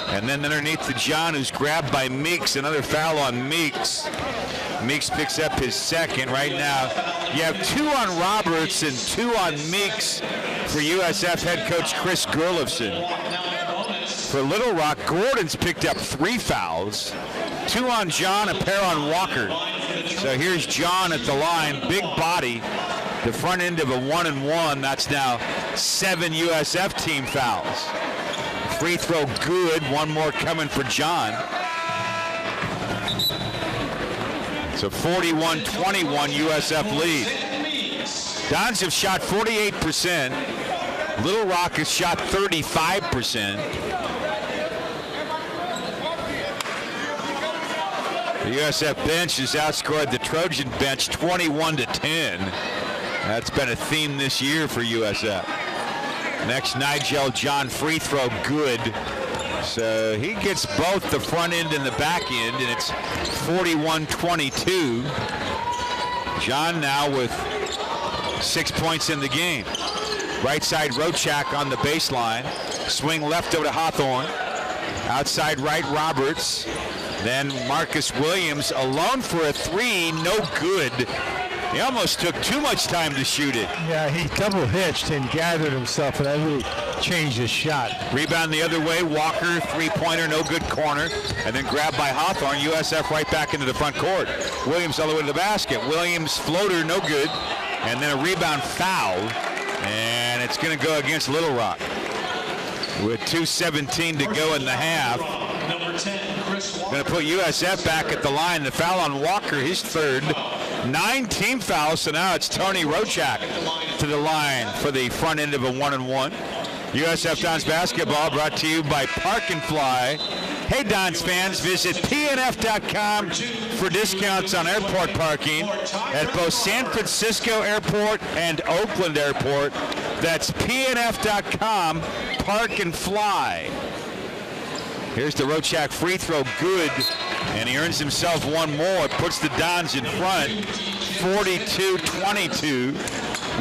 And then underneath to John, who's grabbed by Meeks. Another foul on Meeks. Meeks picks up his second right now. You have 2 on Roberts and 2 on Meeks for USF head coach Chris Gurlifson. For Little Rock, Gordon's picked up 3 fouls. 2 on John, a pair on Walker. So here's John at the line, big body. The front end of a 1-and-1, that's now 7 USF team fouls. Free throw good, 1 more coming for John. So 41-21 USF lead. Dons have shot 48%. Little Rock has shot 35%. The USF bench has outscored the Trojan bench 21-10. That's been a theme this year for USF. Next, Nigel John free throw good. So he gets both the front end and the back end, and it's 41-22. John now with 6 points in the game. Right side Rochak on the baseline. Swing left over to Hawthorne. Outside right Roberts. Then Marcus Williams alone for a 3, no good. He almost took too much time to shoot it. Yeah, he double hitched and gathered himself, and that really changed his shot. Rebound the other way, Walker, 3-pointer, no good corner, and then grabbed by Hawthorne. USF right back into the front court. Williams all the way to the basket. Williams floater, no good, and then a rebound foul, and it's going to go against Little Rock. With 2:17 to go in the half. Going to put USF back at the line. The foul on Walker, his third. 9 team fouls, so now it's Tony Rochak to the line for the front end of a 1-and-1. USF Dons basketball brought to you by Park and Fly. Hey, Dons fans, visit pnf.com for discounts on airport parking at both San Francisco Airport and Oakland Airport. That's pnf.com, park and fly. Here's the Rochak free throw, good, and he earns himself one more. It puts the Dons in front, 42-22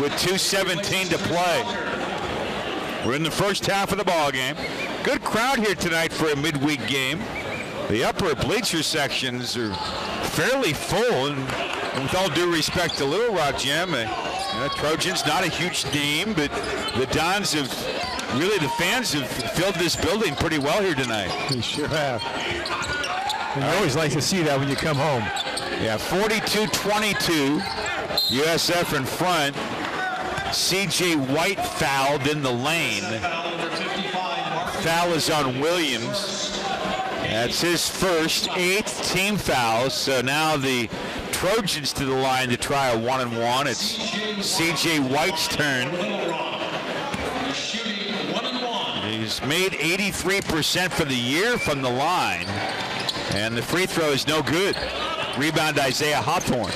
with 2:17 to play. We're in the first half of the ball game. Good crowd here tonight for a midweek game. The upper bleacher sections are fairly full, and with all due respect to Little Rock, Jim, Trojans not a huge name, but the Dons have really, the fans have filled this building pretty well here tonight. They sure have. And you always like to see that when you come home. Yeah, 42-22, USF in front. C.J. White fouled in the lane. Foul is on Williams. That's his first, 8th team foul. So now the Trojans to the line to try a 1-and-1. It's C.J. White's turn. He's made 83% for the year from the line. And the free throw is no good. Rebound Isaiah Hawthorne.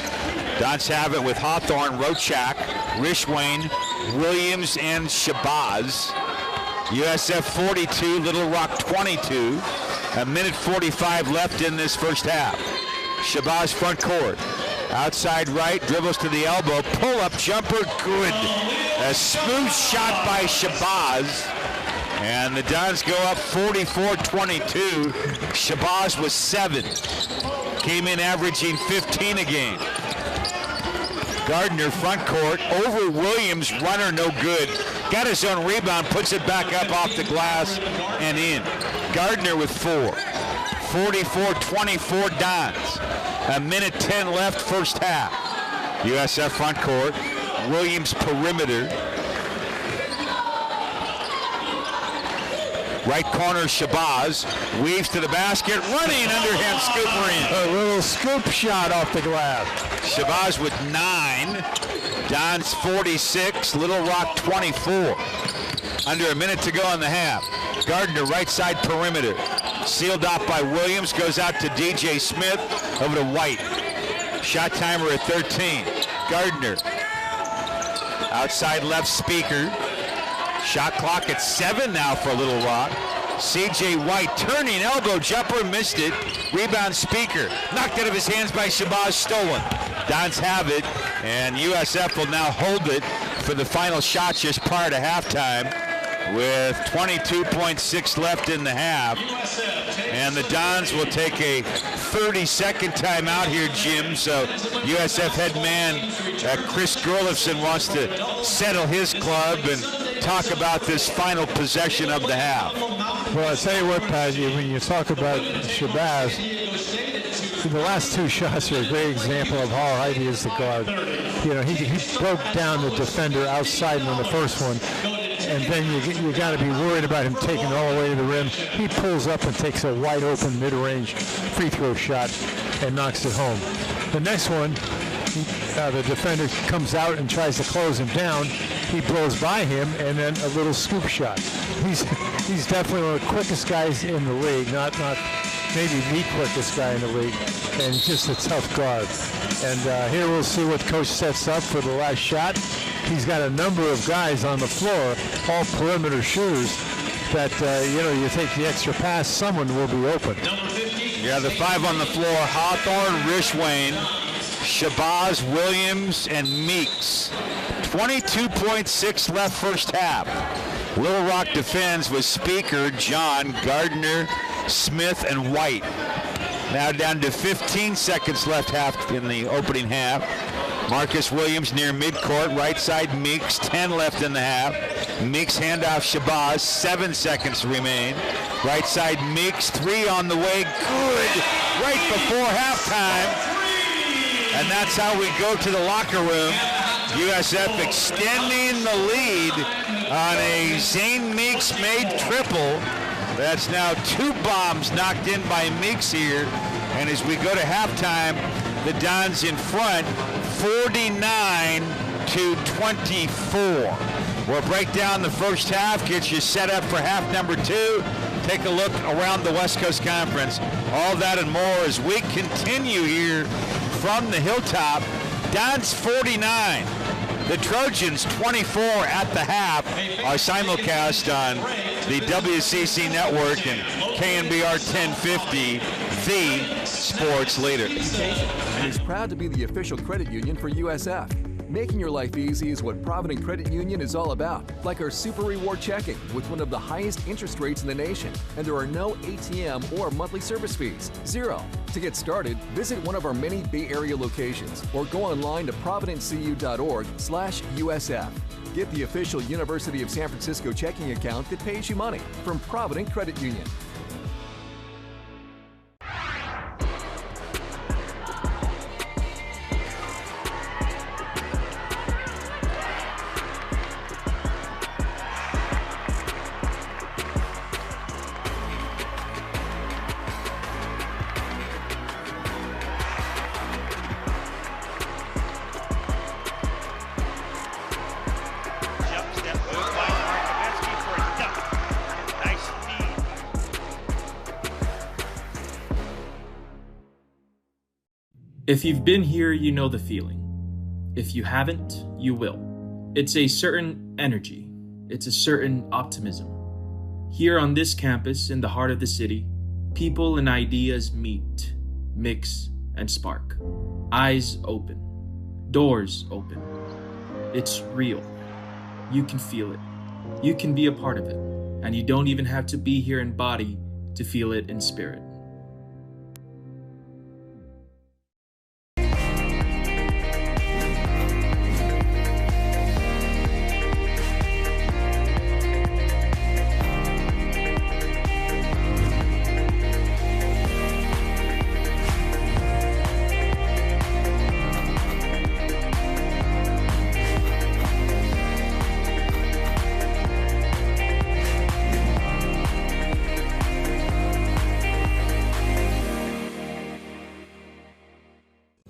Dons have it with Hawthorne, Rochak, Rishwain, Williams, and Shabazz. USF 42, Little Rock 22. A minute 45 left in this first half. Shabazz front court. Outside right, dribbles to the elbow, pull-up jumper, good. A smooth shot by Shabazz. And the Dons go up 44-22. Shabazz was 7. Came in averaging 15 a game. Gardner front court, over Williams, runner no good. Got his own rebound, puts it back up off the glass and in. Gardner with 4. 44-24 Dons. A minute 10 left first half. USF front court, Williams perimeter. Right corner, Shabazz weaves to the basket, running, underhand scooper in. A little scoop shot off the glass. Shabazz with 9. Dons 46, Little Rock 24. Under a minute to go in the half. Gardner right side perimeter. Sealed off by Williams, goes out to DJ Smith, over to White. Shot timer at 13. Gardner. Outside left Speaker. Shot clock at 7 now for Little Rock. C.J. White turning elbow jumper, missed it. Rebound Speaker. Knocked out of his hands by Shabazz, stolen. Dons have it, and USF will now hold it for the final shot just prior to halftime with 22.6 left in the half. And the Dons will take a 30-second timeout here, Jim. So USF head man Chris Gerlifson wants to settle his club and talk about this final possession of the half. Well, I'll tell you what, Pat, when you talk about Shabazz, the last 2 shots are a great example of how hard he is to guard. You know, he broke down the defender outside on the first one, and then you got to be worried about him taking it all the way to the rim. He pulls up and takes a wide open mid-range free throw shot and knocks it home. The next one, the defender comes out and tries to close him down. He blows by him, and then a little scoop shot. He's definitely one of the quickest guys in the league, not maybe the quickest guy in the league, and just a tough guard. And here we'll see what coach sets up for the last shot. He's got a number of guys on the floor, all perimeter shooters, that, you take the extra pass, someone will be open. Yeah, the 5 on the floor, Hawthorne, Rishwain, Shabazz, Williams, and Meeks. 22.6 left first half. Little Rock defends with Speaker, John, Gardner, Smith, and White. Now down to 15 seconds left in the opening half. Marcus Williams near midcourt, right side Meeks, 10 left in the half. Meeks handoff Shabazz, 7 seconds remain. Right side Meeks, 3 on the way, good, right before halftime. And that's how we go to the locker room. USF extending the lead on a Zane Meeks made triple. That's now 2 bombs knocked in by Meeks here. And as we go to halftime, the Dons in front, 49-24. We'll break down the first half, get you set up for half number 2. take a look around the West Coast Conference. All that and more as we continue here from the Hilltop. Dons 49, the Trojans 24 at the half. Our simulcast on the WCC Network and KNBR 1050, the sports leader. And is proud to be the official credit union for USF. Making your life easy is what Provident Credit Union is all about, like our Super Reward Checking with one of the highest interest rates in the nation. And there are no ATM or monthly service fees. 0. To get started, visit one of our many Bay Area locations or go online to providentcu.org/USF. Get the official University of San Francisco checking account that pays you money from Provident Credit Union. If you've been here, you know the feeling. If you haven't, you will. It's a certain energy. It's a certain optimism. Here on this campus, in the heart of the city, people and ideas meet, mix, and spark. Eyes open. Doors open. It's real. You can feel it. You can be a part of it. And you don't even have to be here in body to feel it in spirit.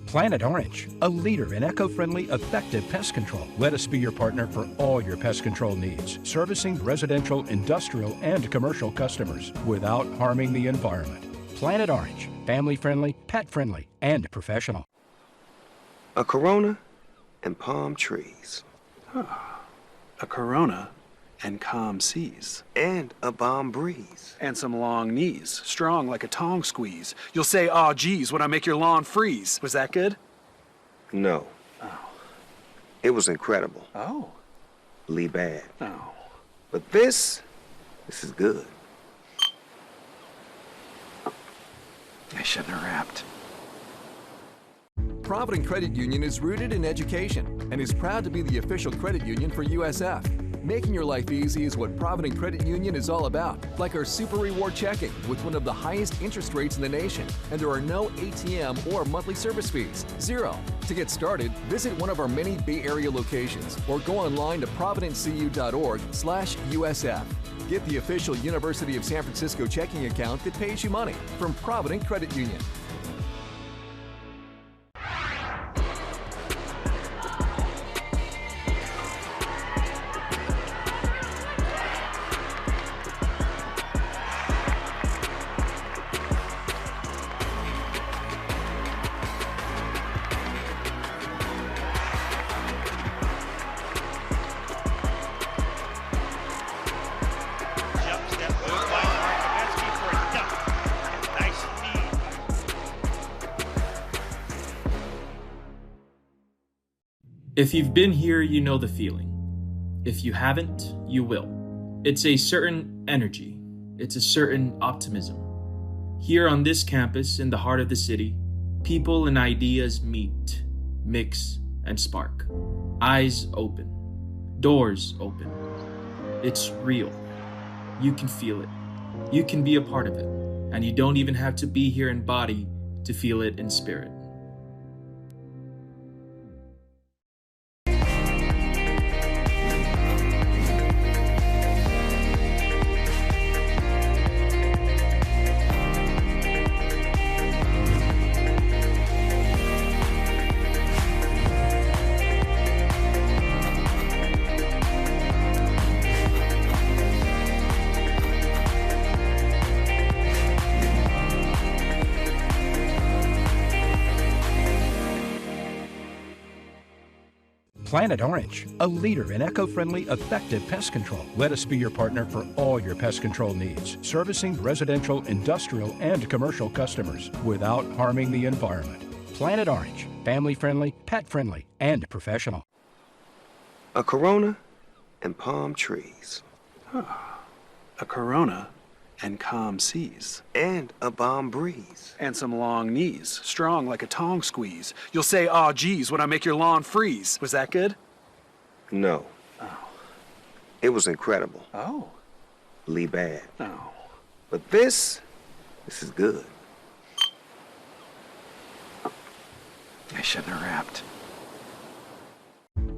Planet Orange, a leader in eco-friendly, effective pest control. Let us be your partner for all your pest control needs, servicing residential, industrial, and commercial customers without harming the environment. Planet Orange, family-friendly, pet-friendly, and professional. A Corona and palm trees. A Corona and calm seas. And a balm breeze. And some long knees, strong like a tong squeeze. You'll say, "Aw, geez," when I make your lawn freeze. Was that good? No. Oh. It was incredible. Oh. Lee bad. Oh. But this is good. I shouldn't have rapped. Provident Credit Union is rooted in education and is proud to be the official credit union for USF. Making your life easy is what Provident Credit Union is all about, like our Super Reward Checking with one of the highest interest rates in the nation. And there are no ATM or monthly service fees. 0. To get started, visit one of our many Bay Area locations or go online to providentcu.org/USF. Get the official University of San Francisco checking account that pays you money from Provident Credit Union. If you've been here, you know the feeling. If you haven't, you will. It's a certain energy. It's a certain optimism. Here on this campus, in the heart of the city, people and ideas meet, mix, and spark. Eyes open. Doors open. It's real. You can feel it. You can be a part of it. And you don't even have to be here in body to feel it in spirit. Planet Orange, a leader in eco-friendly, effective pest control. Let us be your partner for all your pest control needs, servicing residential, industrial, and commercial customers without harming the environment. Planet Orange, family-friendly, pet-friendly, and professional. A Corona and palm trees. A Corona and calm seas. And a balm breeze. And some long knees, strong like a tongue squeeze. You'll say, "Aw, geez," when I make your lawn freeze. Was that good? No. Oh. It was incredible. Oh. Lee bad. Oh. But this is good. I shouldn't have rapped.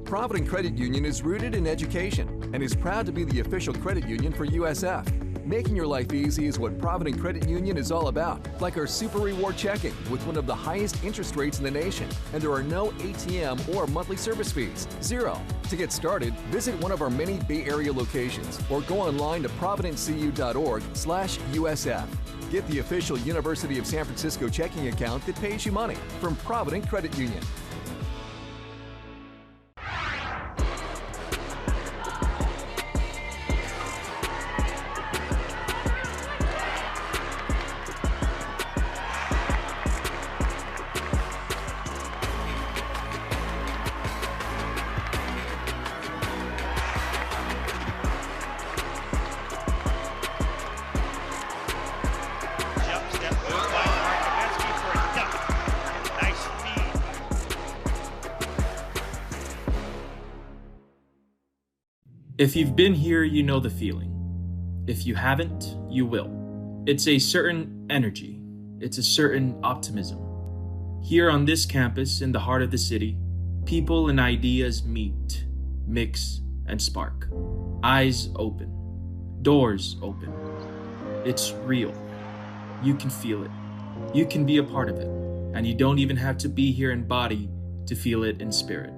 Provident Credit Union is rooted in education and is proud to be the official credit union for USF. Making your life easy is what Provident Credit Union is all about, like our Super Reward Checking with one of the highest interest rates in the nation, and there are no ATM or monthly service fees, 0. To get started, visit one of our many Bay Area locations or go online to providentcu.org/USF. Get the official University of San Francisco checking account that pays you money from Provident Credit Union. If you've been here, you know the feeling. If you haven't, you will. It's a certain energy. It's a certain optimism. Here on this campus, in the heart of the city, people and ideas meet, mix, and spark. Eyes open. Doors open. It's real. You can feel it. You can be a part of it. And you don't even have to be here in body to feel it in spirit.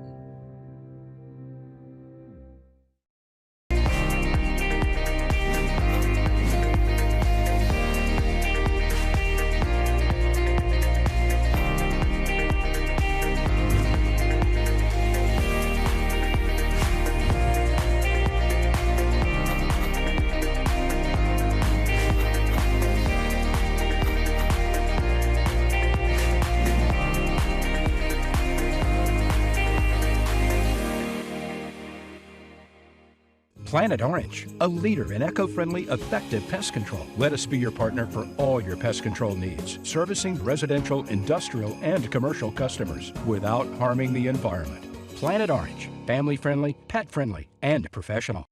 Planet Orange, a leader in eco-friendly, effective pest control. Let us be your partner for all your pest control needs, servicing residential, industrial, and commercial customers without harming the environment. Planet Orange, family-friendly, pet-friendly, and professional.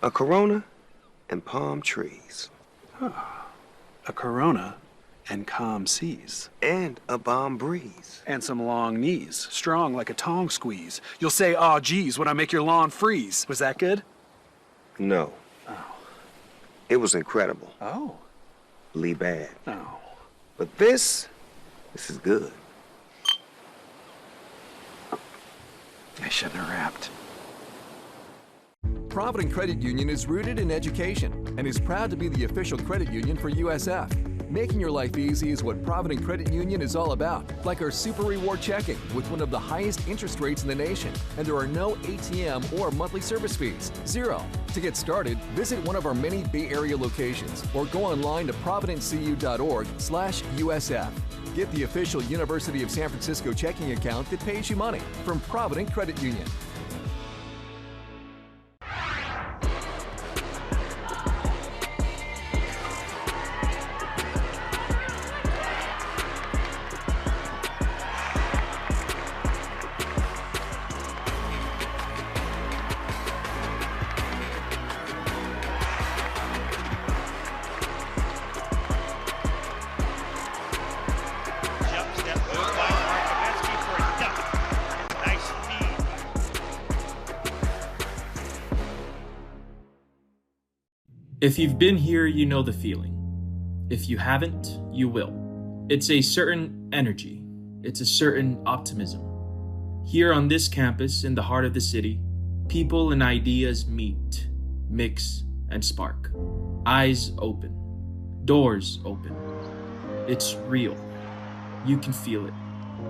A Corona and palm trees. A Corona and calm seas. And a balm breeze. And some long knees, strong like a tongue squeeze. You'll say, "Aw, geez," when I make your lawn freeze. Was that good? No. Oh. It was incredible. Oh. Lee bad. Oh. But this is good. I shouldn't have rapped. Provident Credit Union is rooted in education and is proud to be the official credit union for USF. Making your life easy is what Provident Credit Union is all about, like our Super Reward Checking with one of the highest interest rates in the nation, and there are no ATM or monthly service fees, 0. To get started, visit one of our many Bay Area locations or go online to providentcu.org/USF. Get the official University of San Francisco checking account that pays you money from Provident Credit Union. If you've been here, you know the feeling. If you haven't, you will. It's a certain energy. It's a certain optimism. Here on this campus, in the heart of the city, people and ideas meet, mix, and spark. Eyes open. Doors open. It's real. You can feel it.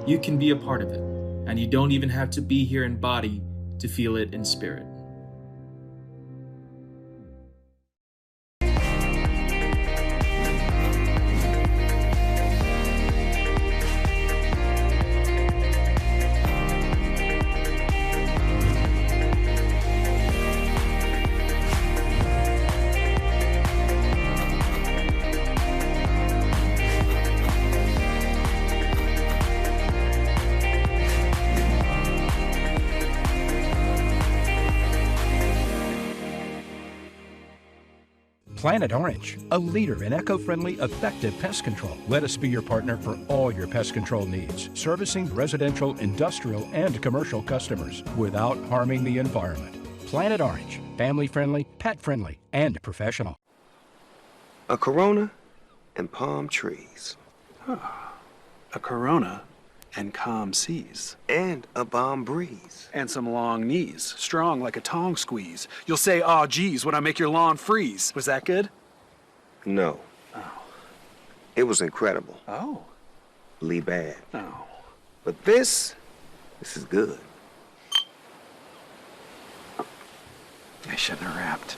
You can be a part of it. and you don't even have to be here in body to feel it in spirit. Planet Orange, a leader in eco-friendly, effective pest control. Let us be your partner for all your pest control needs, servicing residential, industrial, and commercial customers without harming the environment. Planet Orange, family-friendly, pet-friendly, and professional. A Corona and palm trees. A Corona and calm seas. And a balm breeze. And some long knees, strong like a tong squeeze. You'll say, "Aw, geez," when I make your lawn freeze. Was that good? No. Oh. It was incredible. Oh. Lee bad. Oh. But this is good. I shouldn't have rapped.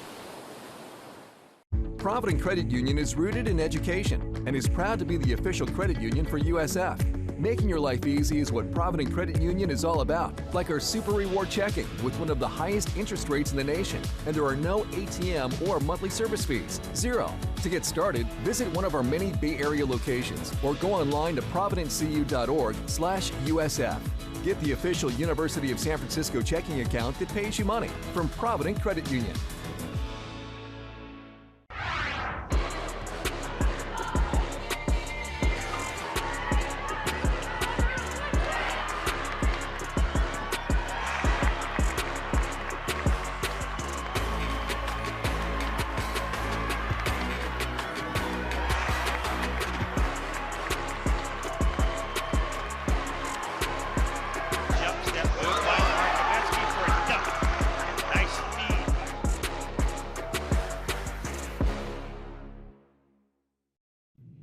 Provident Credit Union is rooted in education and is proud to be the official credit union for USF. Making your life easy is what Provident Credit Union is all about, like our Super Reward checking with one of the highest interest rates in the nation, and there are no ATM or monthly service fees, 0. To get started, visit one of our many Bay Area locations or go online to providencecu.org/USF. Get the official University of San Francisco checking account that pays you money from Provident Credit Union.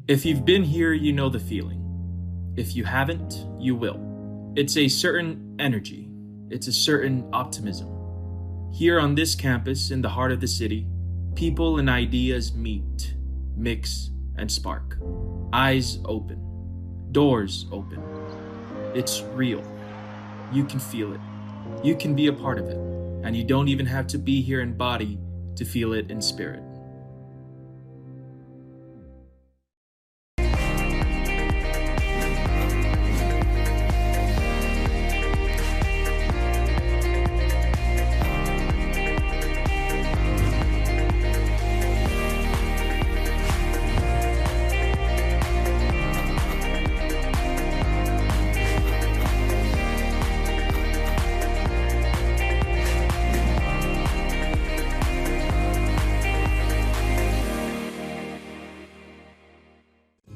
If you've been here, you know the feeling. If you haven't, you will. It's a certain energy. It's a certain optimism. Here on this campus, in the heart of the city, people and ideas meet, mix, and spark. Eyes open. Doors open. It's real. You can feel it. You can be a part of it. And you don't even have to be here in body to feel it in spirit.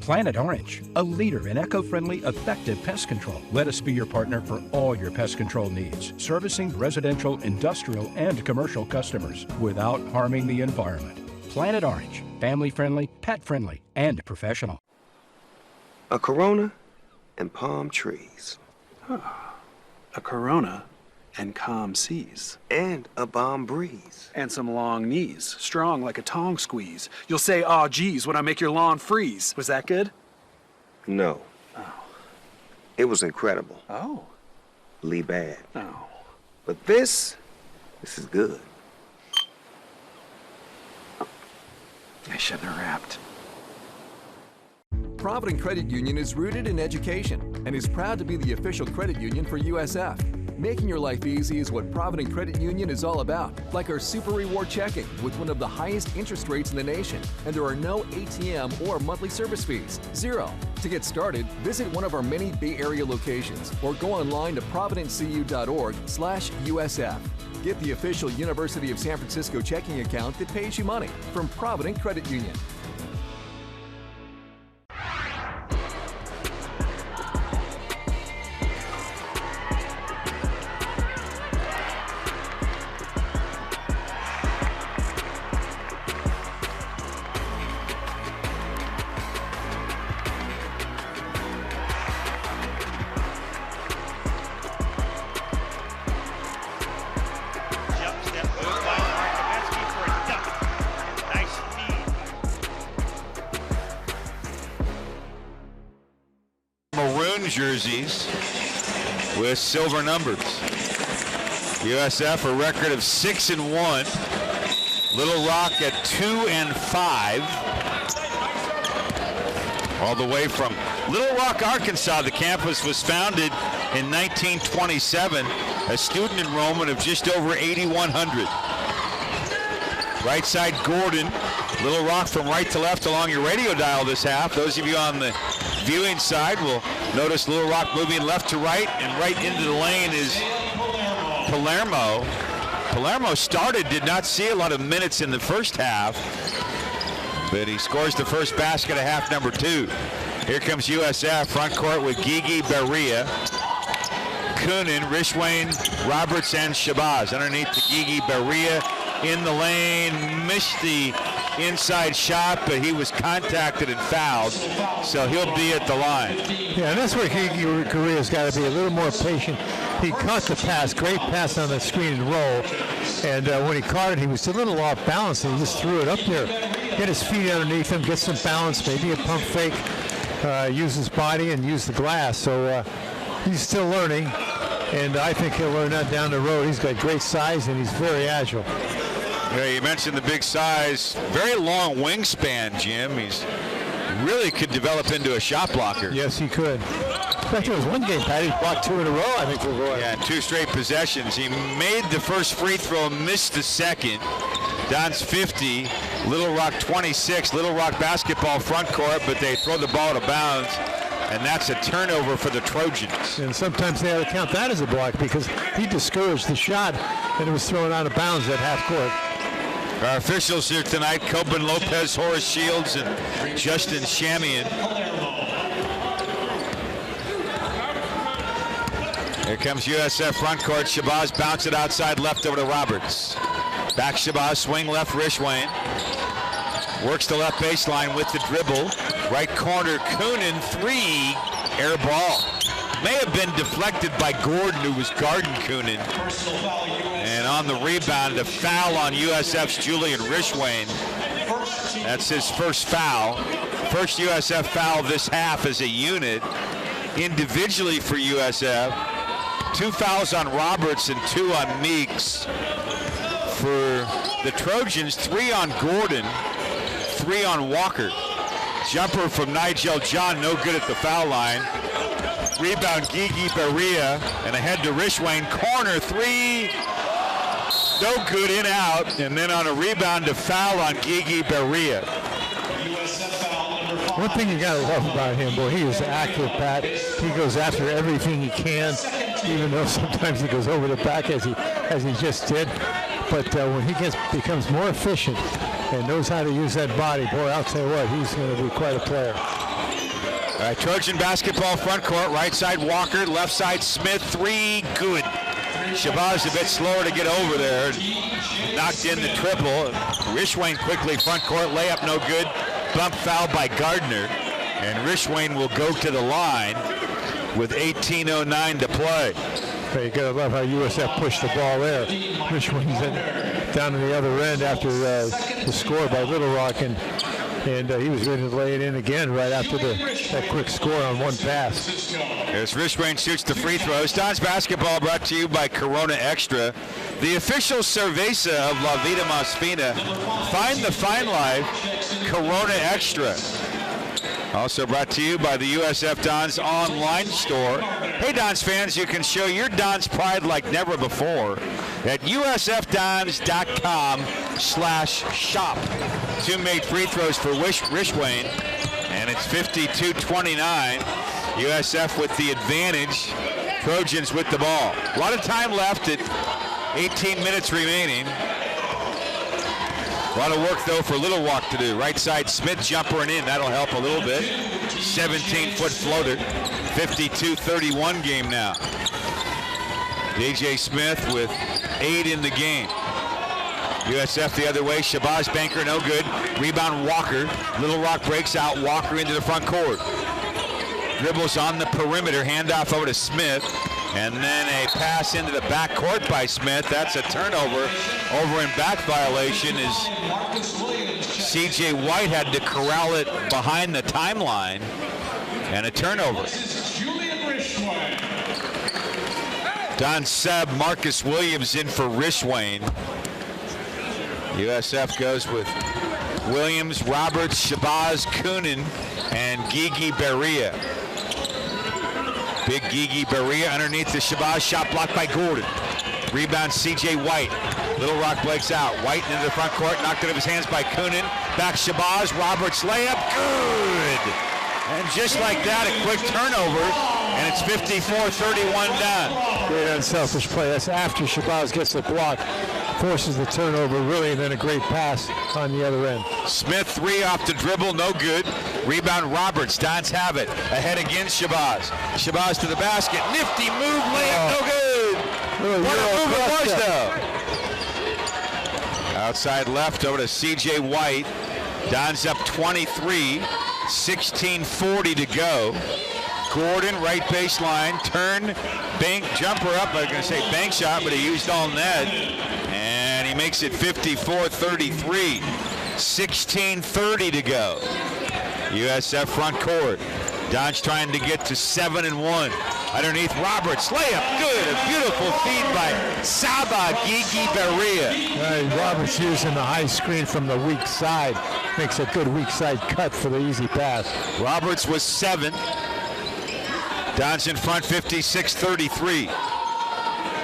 Planet Orange, a leader in eco-friendly, effective pest control. Let us be your partner for all your pest control needs, servicing residential, industrial, and commercial customers without harming the environment. Planet Orange, family-friendly, pet-friendly, and professional. A Corona and palm trees. A Corona and calm seas. And a balm breeze. And some long knees, strong like a tong squeeze. You'll say, "Aw, geez," when I make your lawn freeze. Was that good? No. Oh. It was incredible. Oh. Lee bad. Oh. But this is good. I shouldn't have rapped. Provident Credit Union is rooted in education and is proud to be the official credit union for USF. Making your life easy is what Provident Credit Union is all about, like our Super Reward checking with one of the highest interest rates in the nation, and there are no ATM or monthly service fees, 0. To get started, visit one of our many Bay Area locations or go online to providencecu.org/USF. Get the official University of San Francisco checking account that pays you money from Provident Credit Union. jerseys with silver numbers. USF a record of 6-1. Little Rock at 2-5. All the way from Little Rock, Arkansas. The campus was founded in 1927. A student enrollment of just over 8,100. Right side Gordon. Little Rock from right to left along your radio dial this half. Those of you on the viewing side will notice Little Rock moving left to right, and right into the lane is Palermo. Palermo did not see a lot of minutes in the first half, but he scores the first basket of half number 2. Here comes USF, front court with Gigi Barria, Coonan, Rishwain, Roberts, and Shabazz. Underneath to Gigi Barria in the lane, missed the inside shot, but he was contacted and fouled, so he'll be at the line. Yeah, and that's where Gigi Barria's got to be a little more patient. He caught the pass, great pass on the screen and roll, and when he caught it, he was a little off balance, and he just threw it up there. Get his feet underneath him, get some balance, maybe a pump fake, use his body and use the glass. So he's still learning, and I think he'll learn that down the road. He's got great size, and he's very agile. Yeah, you mentioned the big size, very long wingspan, Jim. He's really could develop into a shot blocker. Yes, he could. In fact, there was one game, Pat, he blocked 2 in a row, I think, for Roy. Yeah, 2 straight possessions. He made the first free throw, missed the second. Don's 50, Little Rock 26. Little Rock basketball front court, but they throw the ball out of bounds, and that's a turnover for the Trojans. And sometimes they ought to count that as a block because he discouraged the shot, and it was thrown out of bounds at half court. Our officials here tonight, Coben Lopez, Horace Shields, and Justin Shamian. Here comes USF front court. Shabazz bounce it outside left over to Roberts. Back Shabazz, swing left Rishwain. Works the left baseline with the dribble. Right corner, Coonan, 3, air ball. May have been deflected by Gordon, who was guarding Coonan. And on the rebound, a foul on USF's Julian Rishwain. That's his first foul. First USF foul this half as a unit. Individually for USF. 2 fouls on Roberts and 2 on Meeks. For the Trojans, 3 on Gordon, 3 on Walker. Jumper from Nigel John, no good at the foul line. Rebound Gigi Barria, and ahead to Rishwain. Corner 3, no good, in out, and then on a rebound to foul on Gigi Barria. One thing you got to love about him, boy, he is active, Pat. He goes after everything he can, even though sometimes he goes over the back as he just did. But when he becomes more efficient and knows how to use that body, boy, I'll tell you what, he's going to be quite a player. All right, Trojan basketball front court, right side Walker, left side Smith, 3, good. Shabazz a bit slower to get over there. Knocked in the triple. Rishwain quickly front court, layup no good. Bump foul by Gardner. And Rishwain will go to the line with 18:09 to play. You got to love how USF pushed the ball there. Rishwain's down to the other end after the score by Little Rock, and he was ready to lay it in again right after that quick score on one pass. As Rishwain shoots the free throws. Don's basketball brought to you by Corona Extra, the official cerveza of La Vida Más Fina. Find the fine life, Corona Extra. Also brought to you by the USF Dons online store. Hey, Dons fans, you can show your Dons pride like never before at usfdons.com/shop. 2 made free throws for Rishwain, and it's 52-29. USF with the advantage. Trojans with the ball. A lot of time left at 18 minutes remaining. A lot of work, though, for Little Rock to do. Right side, Smith jumper and in. That'll help a little bit. 17-foot floater. 52-31 game now. DJ Smith with 8 in the game. USF the other way. Shabazz banker, no good. Rebound Walker. Little Rock breaks out. Walker into the front court. Dribbles on the perimeter. Handoff over to Smith. And then a pass into the back court by Smith. That's a turnover. Over and back violation is C.J. White had to corral it behind the timeline. And a turnover. Don Seb, Marcus Williams in for Rishwain. USF goes with Williams, Roberts, Shabazz, Coonan, and Gigi Berea. Big Gigi Berea underneath the Shabazz, shot blocked by Gordon. Rebound C.J. White. Little Rock breaks out. White into the front court, knocked out of his hands by Coonan. Back Shabazz, Roberts layup, good! And just like that, a quick turnover, and it's 54-31 down. Great unselfish play. That's after Shabazz gets the block, forces the turnover, really, and then a great pass on the other end. Smith, 3 off the dribble, no good. Rebound Roberts, Dons have it. Ahead against Shabazz. Shabazz to the basket, nifty move, layup, no good. What a move it was, though. Outside left over to C.J. White. Dons up 23, 16:40 to go. Gordon, right baseline, turn, bank, jumper up. I was going to say bank shot, but he used all net. And he makes it 54-33, 16:30 to go. USF front court. Dons trying to get to 7-1. Underneath Roberts, layup, good. A beautiful feed by Saba Gigi Berea. Roberts using the high screen from the weak side. Makes a good weak side cut for the easy pass. Roberts was 7. Dons in front, 56-33.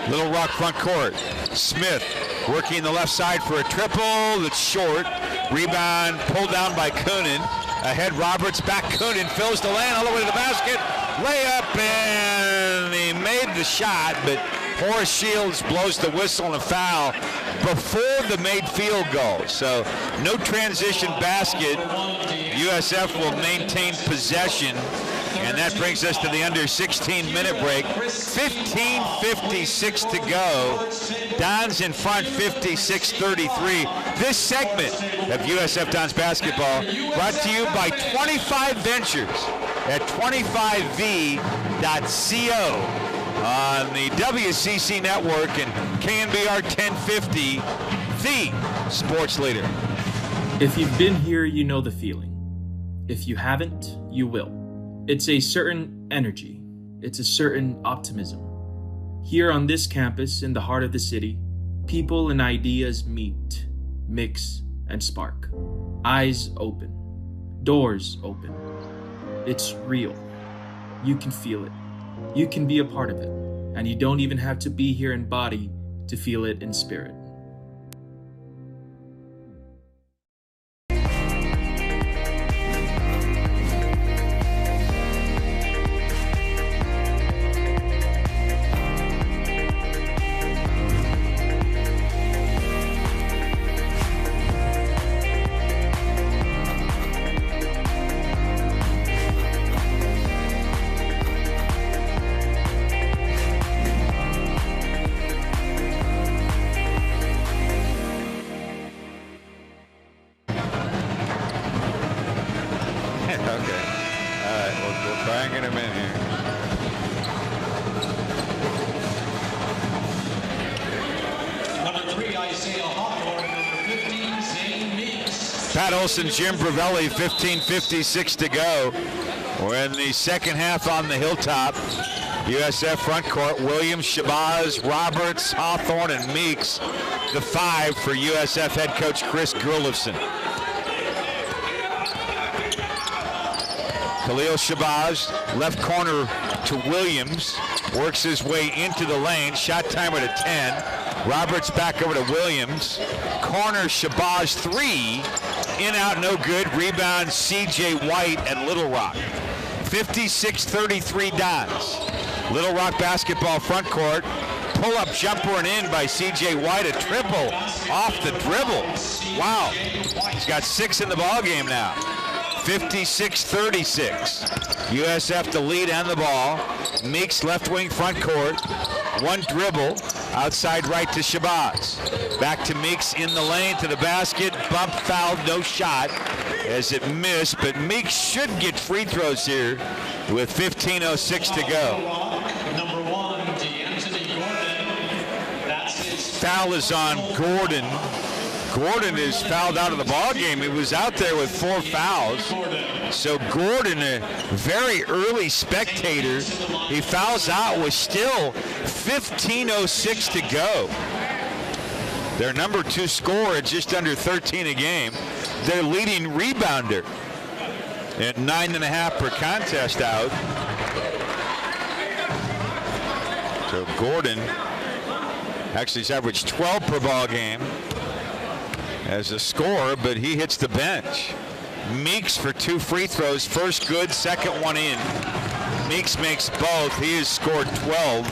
Little Rock front court. Smith working the left side for a triple that's short. Rebound pulled down by Coonan. Ahead Roberts, back Coonan, fills the lane all the way to the basket. Layup, and he made the shot, but Horace Shields blows the whistle and a foul before the made field goal. So no transition basket. USF will maintain possession. And that brings us to the under 16-minute break. 15:56 to go. Dons in front, 56-33. This segment of USF Dons basketball brought to you by 25 Ventures at 25v.co on the WCC network and KNBR 1050, the sports leader. If you've been here, you know the feeling. If you haven't, you will. It's a certain energy. It's a certain optimism. Here on this campus in the heart of the city, people and ideas meet, mix, and spark. Eyes open. Doors open. It's real. You can feel it. You can be a part of it. And you don't even have to be here in body to feel it in spirit. Pat Olson, Jim Bravelli, 15:56 to go. We're in the second half on the hilltop. USF front court, Williams, Shabazz, Roberts, Hawthorne, and Meeks. The 5 for USF head coach Chris Gurlifson. Khalil Shabazz, left corner to Williams, works his way into the lane, shot timer to 10. Roberts back over to Williams. Corner Shabazz 3. In, out, no good. Rebound C.J. White and Little Rock. 56-33 Dons. Little Rock basketball front court. Pull-up jumper and in by C.J. White. A triple off the dribble. Wow. He's got 6 in the ballgame now. 56-36. USF the lead and the ball. Meeks left wing front court. One dribble. Outside right to Shabazz. Back to Meeks in the lane to the basket. Bump fouled, no shot as it missed. But Meeks should get free throws here with 15:06 to go. Foul is on Gordon. Gordon is fouled out of the ball game. He was out there with 4 fouls. So Gordon, a very early spectator, he fouls out with still 15:06 to go. Their number 2 scorer at just under 13 a game. Their leading rebounder at 9.5 per contest out. So Gordon actually has averaged 12 per ball game as a scorer, but he hits the bench. Meeks for 2 free throws. First good, second one in. Meeks makes both. He has scored 12.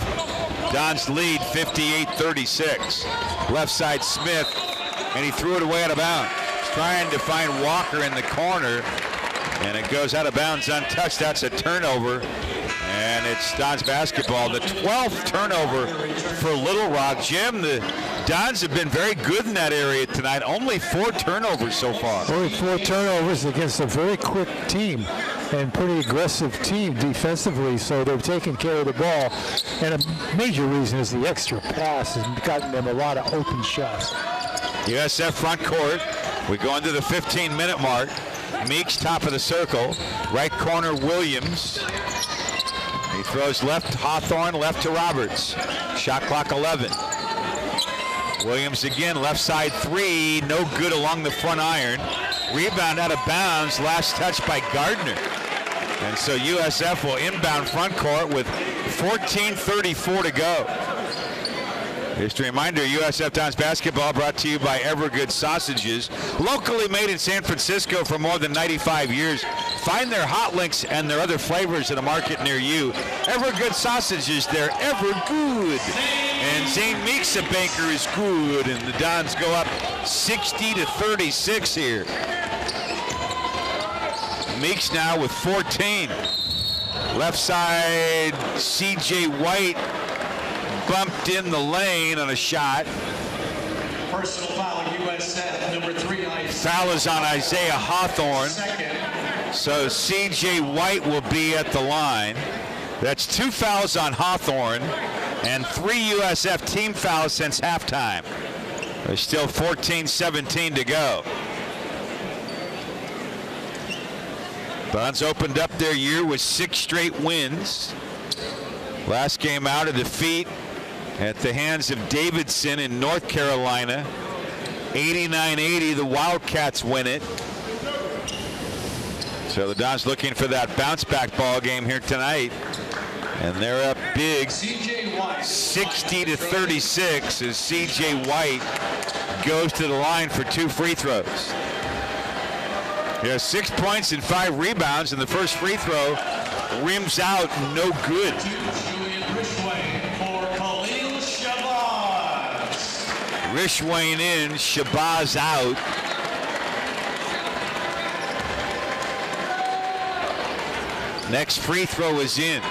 Don's lead 58-36. Left side Smith, and he threw it away out of bounds. Trying to find Walker in the corner, and it goes out of bounds untouched. That's a turnover, and it's Don's basketball. The 12th turnover for Little Rock. Jim, the Dons have been very good in that area tonight. Only 4 turnovers so far. Only 4 turnovers against a very quick team and pretty aggressive team defensively, so they're taking care of the ball. And a major reason is the extra pass has gotten them a lot of open shots. USF front court. We go into the 15-minute mark. Meeks top of the circle. Right corner Williams. He throws left Hawthorne, left to Roberts. Shot clock 11. Williams again, left side 3, no good along the front iron. Rebound out of bounds, last touch by Gardner. And so USF will inbound front court with 14:34 to go. Just a reminder, USF Dons basketball brought to you by Evergood Sausages. Locally made in San Francisco for more than 95 years. Find their hot links and their other flavors at a market near you. Evergood Sausages, they're ever good. And Zane Meeks, a baker, is good. And the Dons go up 60-36 here. Meeks now with 14. Left side, C.J. White bumped in the lane on a shot. Personal foul, USF, number 3. Foul is on Isaiah Hawthorne. So C.J. White will be at the line. That's 2 fouls on Hawthorne and 3 USF team fouls since halftime. There's still 14-17 to go. Dons opened up their year with 6 straight wins. Last game out, a defeat at the hands of Davidson in North Carolina. 89-80, the Wildcats win it. So the Dons looking for that bounce back ball game here tonight. And they're up big, 60-36 as C.J. White goes to the line for 2 free throws. He has 6 points and 5 rebounds, and the first free throw rims out, no good. Rishwain in, Shabazz out. Next free throw is in.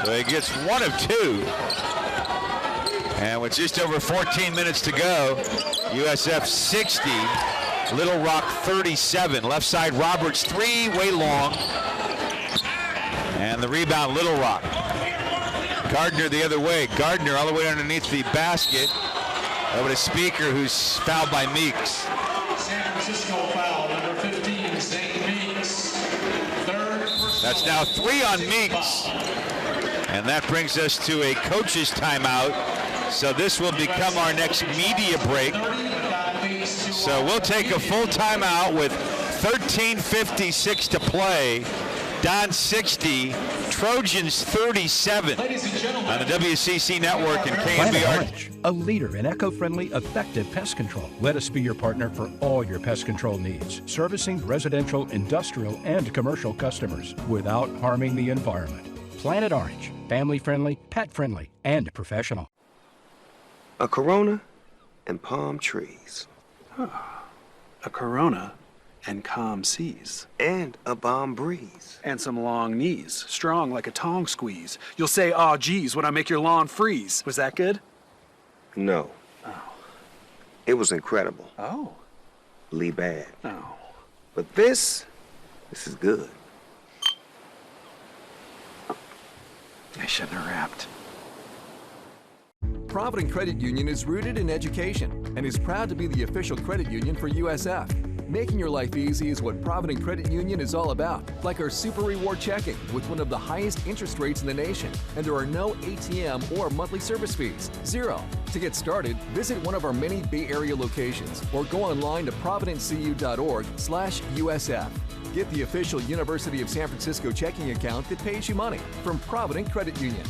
So he gets 1 of 2. And with just over 14 minutes to go, USF 60, Little Rock 37. Left side Roberts 3, way long. And the rebound, Little Rock. Gardner the other way. Gardner all the way underneath the basket. Over to Speaker, who's fouled by Meeks. San Francisco foul, number 15, St. Meeks. Third personal. That's now 3 on Meeks. And that brings us to a coach's timeout. So this will become our next media break. So we'll take a full timeout with 13:56 to play. Dons 60, Trojans 37 on the WCC network and Planet KNBR. Orange, a leader in eco-friendly, effective pest control. Let us be your partner for all your pest control needs, servicing residential, industrial, and commercial customers without harming the environment. Planet Orange, family-friendly, pet-friendly, and professional. A Corona and palm trees. A Corona and calm seas. And a bomb breeze. And some long knees, strong like a tongue squeeze. You'll say, "Aw, geez," when I make your lawn freeze. Was that good? No. Oh. It was incredible. Oh. Lee bad. Oh. But this is good. I shouldn't have rapped. Provident Credit Union is rooted in education and is proud to be the official credit union for USF. Making your life easy is what Provident Credit Union is all about, like our Super Reward Checking with one of the highest interest rates in the nation, and there are no ATM or monthly service fees, 0. To get started, visit one of our many Bay Area locations or go online to providentcu.org/USF. Get the official University of San Francisco checking account that pays you money from Provident Credit Union.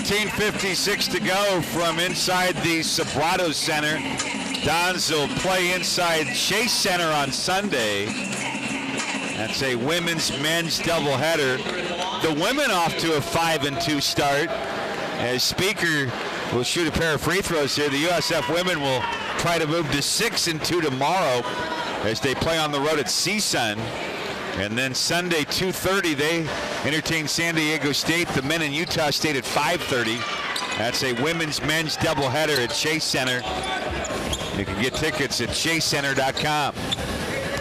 .56 to go from inside the Sobrato Center. Dons will play inside Chase Center on Sunday. That's a women's men's doubleheader. The women off to a 5-2 start. As Speaker will shoot a pair of free throws here. The USF women will try to move to 6-2 tomorrow as they play on the road at CSUN. And then Sunday, 2:30, they entertain San Diego State. The men in Utah State at 5:30. That's a women's men's doubleheader at Chase Center. You can get tickets at chasecenter.com.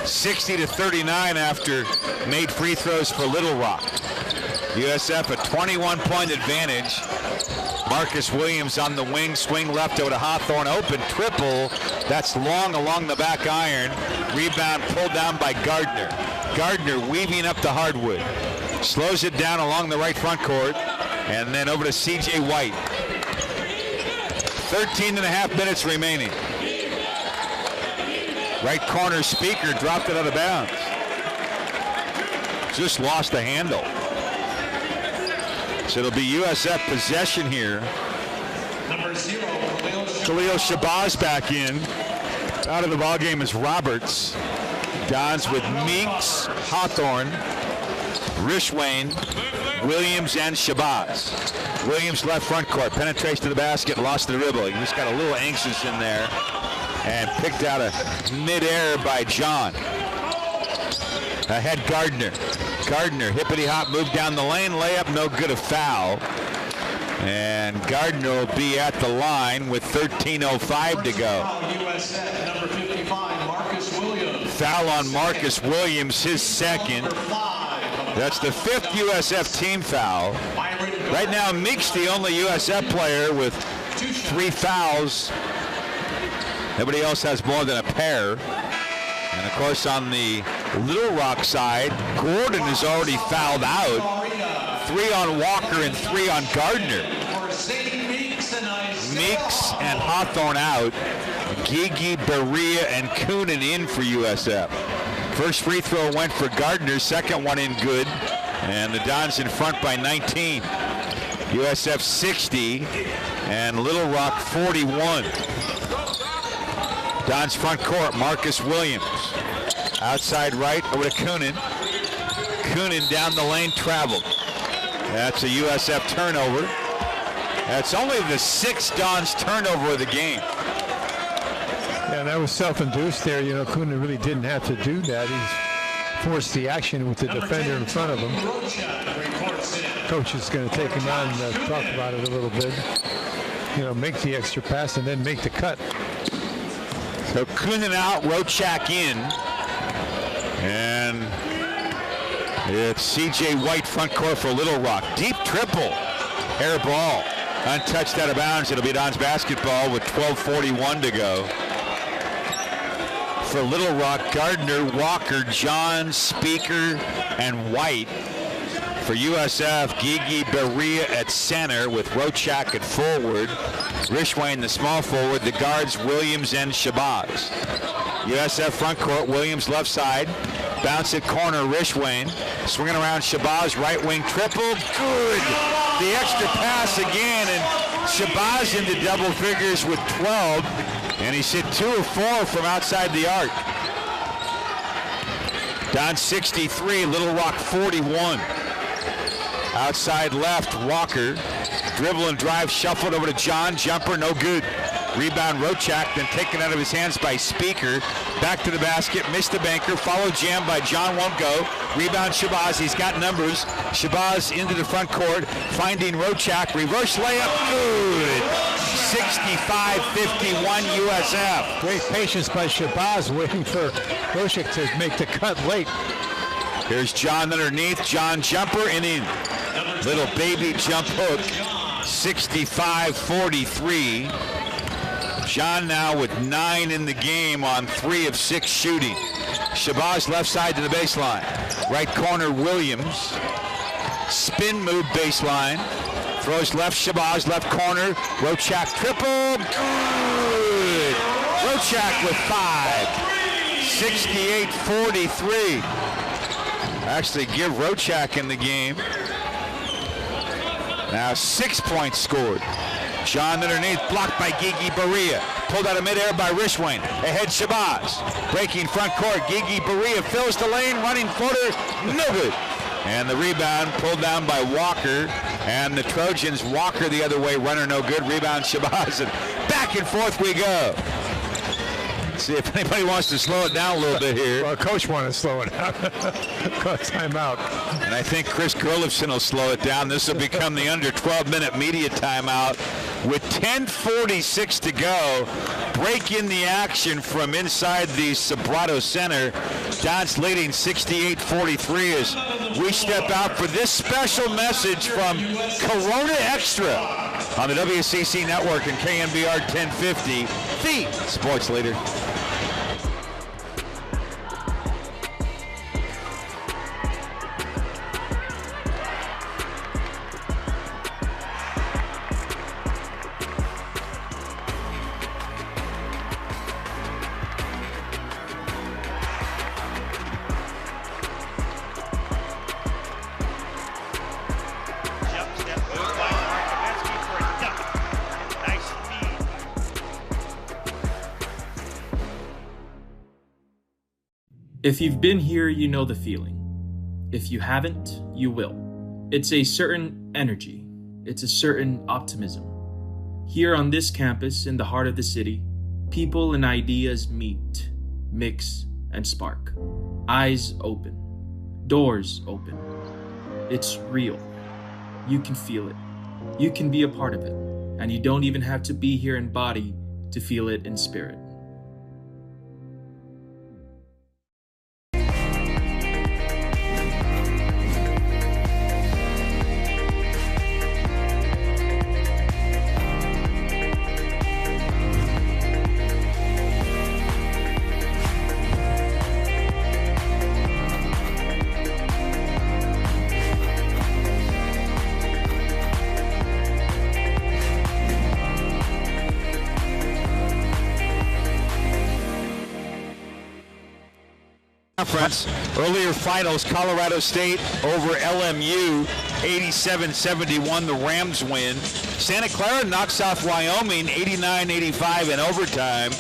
60-39 after made free throws for Little Rock. USF a 21-point advantage. Marcus Williams on the wing, swing left over to Hawthorne, open triple. That's long along the back iron. Rebound pulled down by Gardner. Gardner weaving up the hardwood. Slows it down along the right front court. And then over to C.J. White. 13.5 minutes remaining. Right corner, Speaker dropped it out of bounds. Just lost the handle. So it'll be USF possession here. Number 0, Khalil Shabazz back in. Out of the ballgame is Roberts. Dons with Meeks, Hawthorne, Rishwain, Williams, and Shabazz. Williams left front court, penetrates to the basket, lost the dribble. He just got a little anxious in there and picked out a midair by John. Ahead Gardner. Gardner, hippity hop, moved down the lane, layup, no good, a foul. And Gardner will be at the line with 13:05 to go. USF, number 55, Marcus Williams. Foul on Marcus Williams, his second. That's the 5th USF team foul. Right now, Meeks the only USF player with 3 fouls. Everybody else has more than a pair. And of course, on the Little Rock side, Gordon is already fouled out. 3 on Walker and 3 on Gardner. Meeks and Hawthorne out. Gigi, Berea, and Coonan in for USF. First free throw went for Gardner, second one in good. And the Dons in front by 19. USF 60 and Little Rock 41. Dons front court, Marcus Williams. Outside right, over to Coonan. Coonan down the lane, traveled. That's a USF turnover. That's only the 6th Dons turnover of the game. Yeah, that was self-induced there. You know, Coonan really didn't have to do that. He's forced the action with the defender in front of him. Coach is going to take him on and talk about it a little bit. You know, make the extra pass and then make the cut. So Coonan out, Rochak in. And it's C.J. White front court for Little Rock. Deep triple. Air ball. Untouched out of bounds. It'll be Dons basketball with 12:41 to go. For Little Rock, Gardner, Walker, John, Speaker, and White. For USF, Gigi, Berea at center with Rochak at forward. Rishwain, the small forward. The guards, Williams and Shabazz. USF front court, Williams left side. Bounce at corner, Rishwain. Swinging around Shabazz, right wing triple. Good. The extra pass again, and Shabazz into double figures with 12. And he's hit 2 of 4 from outside the arc. Don 63, Little Rock 41. Outside left, Walker. Dribble and drive, shuffled over to John. Jumper, no good. Rebound, Rochak, then taken out of his hands by Speaker. Back to the basket, missed the banker, followed jam by John, won't go. Rebound Shabazz, he's got numbers. Shabazz into the front court, finding Rochak, reverse layup, good. 65-51 USF. Great patience by Shabazz, waiting for Rochak to make the cut late. Here's John underneath, John jumper, and in. Little baby jump hook, 65-43. John now with 9 in the game on 3 of 6 shooting. Shabazz left side to the baseline. Right corner, Williams. Spin move baseline. Throws left, Shabazz left corner. Rochak triple. Good. Rochak with 5. 68-43. Actually give Rochak in the game. Now 6 points scored. John underneath, blocked by Gigi Berea. Pulled out of midair by Rishwain. Ahead Shabazz. Breaking front court. Gigi Berea fills the lane. Running footer. No good. And the rebound pulled down by Walker. And the Trojans, Walker the other way. Runner no good. Rebound Shabazz. And back and forth we go. Let's see if anybody wants to slow it down a little bit here. Well, coach wanted to slow it down. Timeout. And I think Chris Gurlifson will slow it down. This will become the under 12-minute media timeout. With 10:46 to go, break in the action from inside the Sobrato Center. Dons leading 68-43 as we step out for this special message from Corona Extra on the WCC Network and KNBR 1050, the sports leader. If you've been here, you know the feeling. If you haven't, you will. It's a certain energy. It's a certain optimism. Here on this campus, in the heart of the city, people and ideas meet, mix, and spark. Eyes open. Doors open. It's real. You can feel it. You can be a part of it. And you don't even have to be here in body to feel it in spirit. Conference. Earlier finals, Colorado State over LMU, 87-71, the Rams win. Santa Clara knocks off Wyoming, 89-85 in overtime.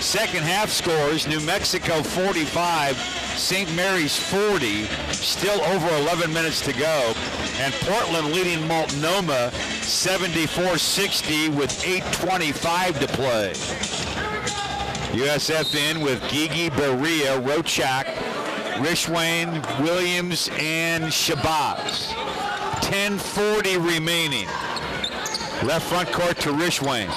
Second half scores, New Mexico 45, St. Mary's 40, still over 11 minutes to go. And Portland leading Multnomah 74-60 with 8:25 to play. USF in with Gigi Berea, Rochak, Rishwain, Williams, and Shabazz. 10:40 remaining. Left front court to Rishwain.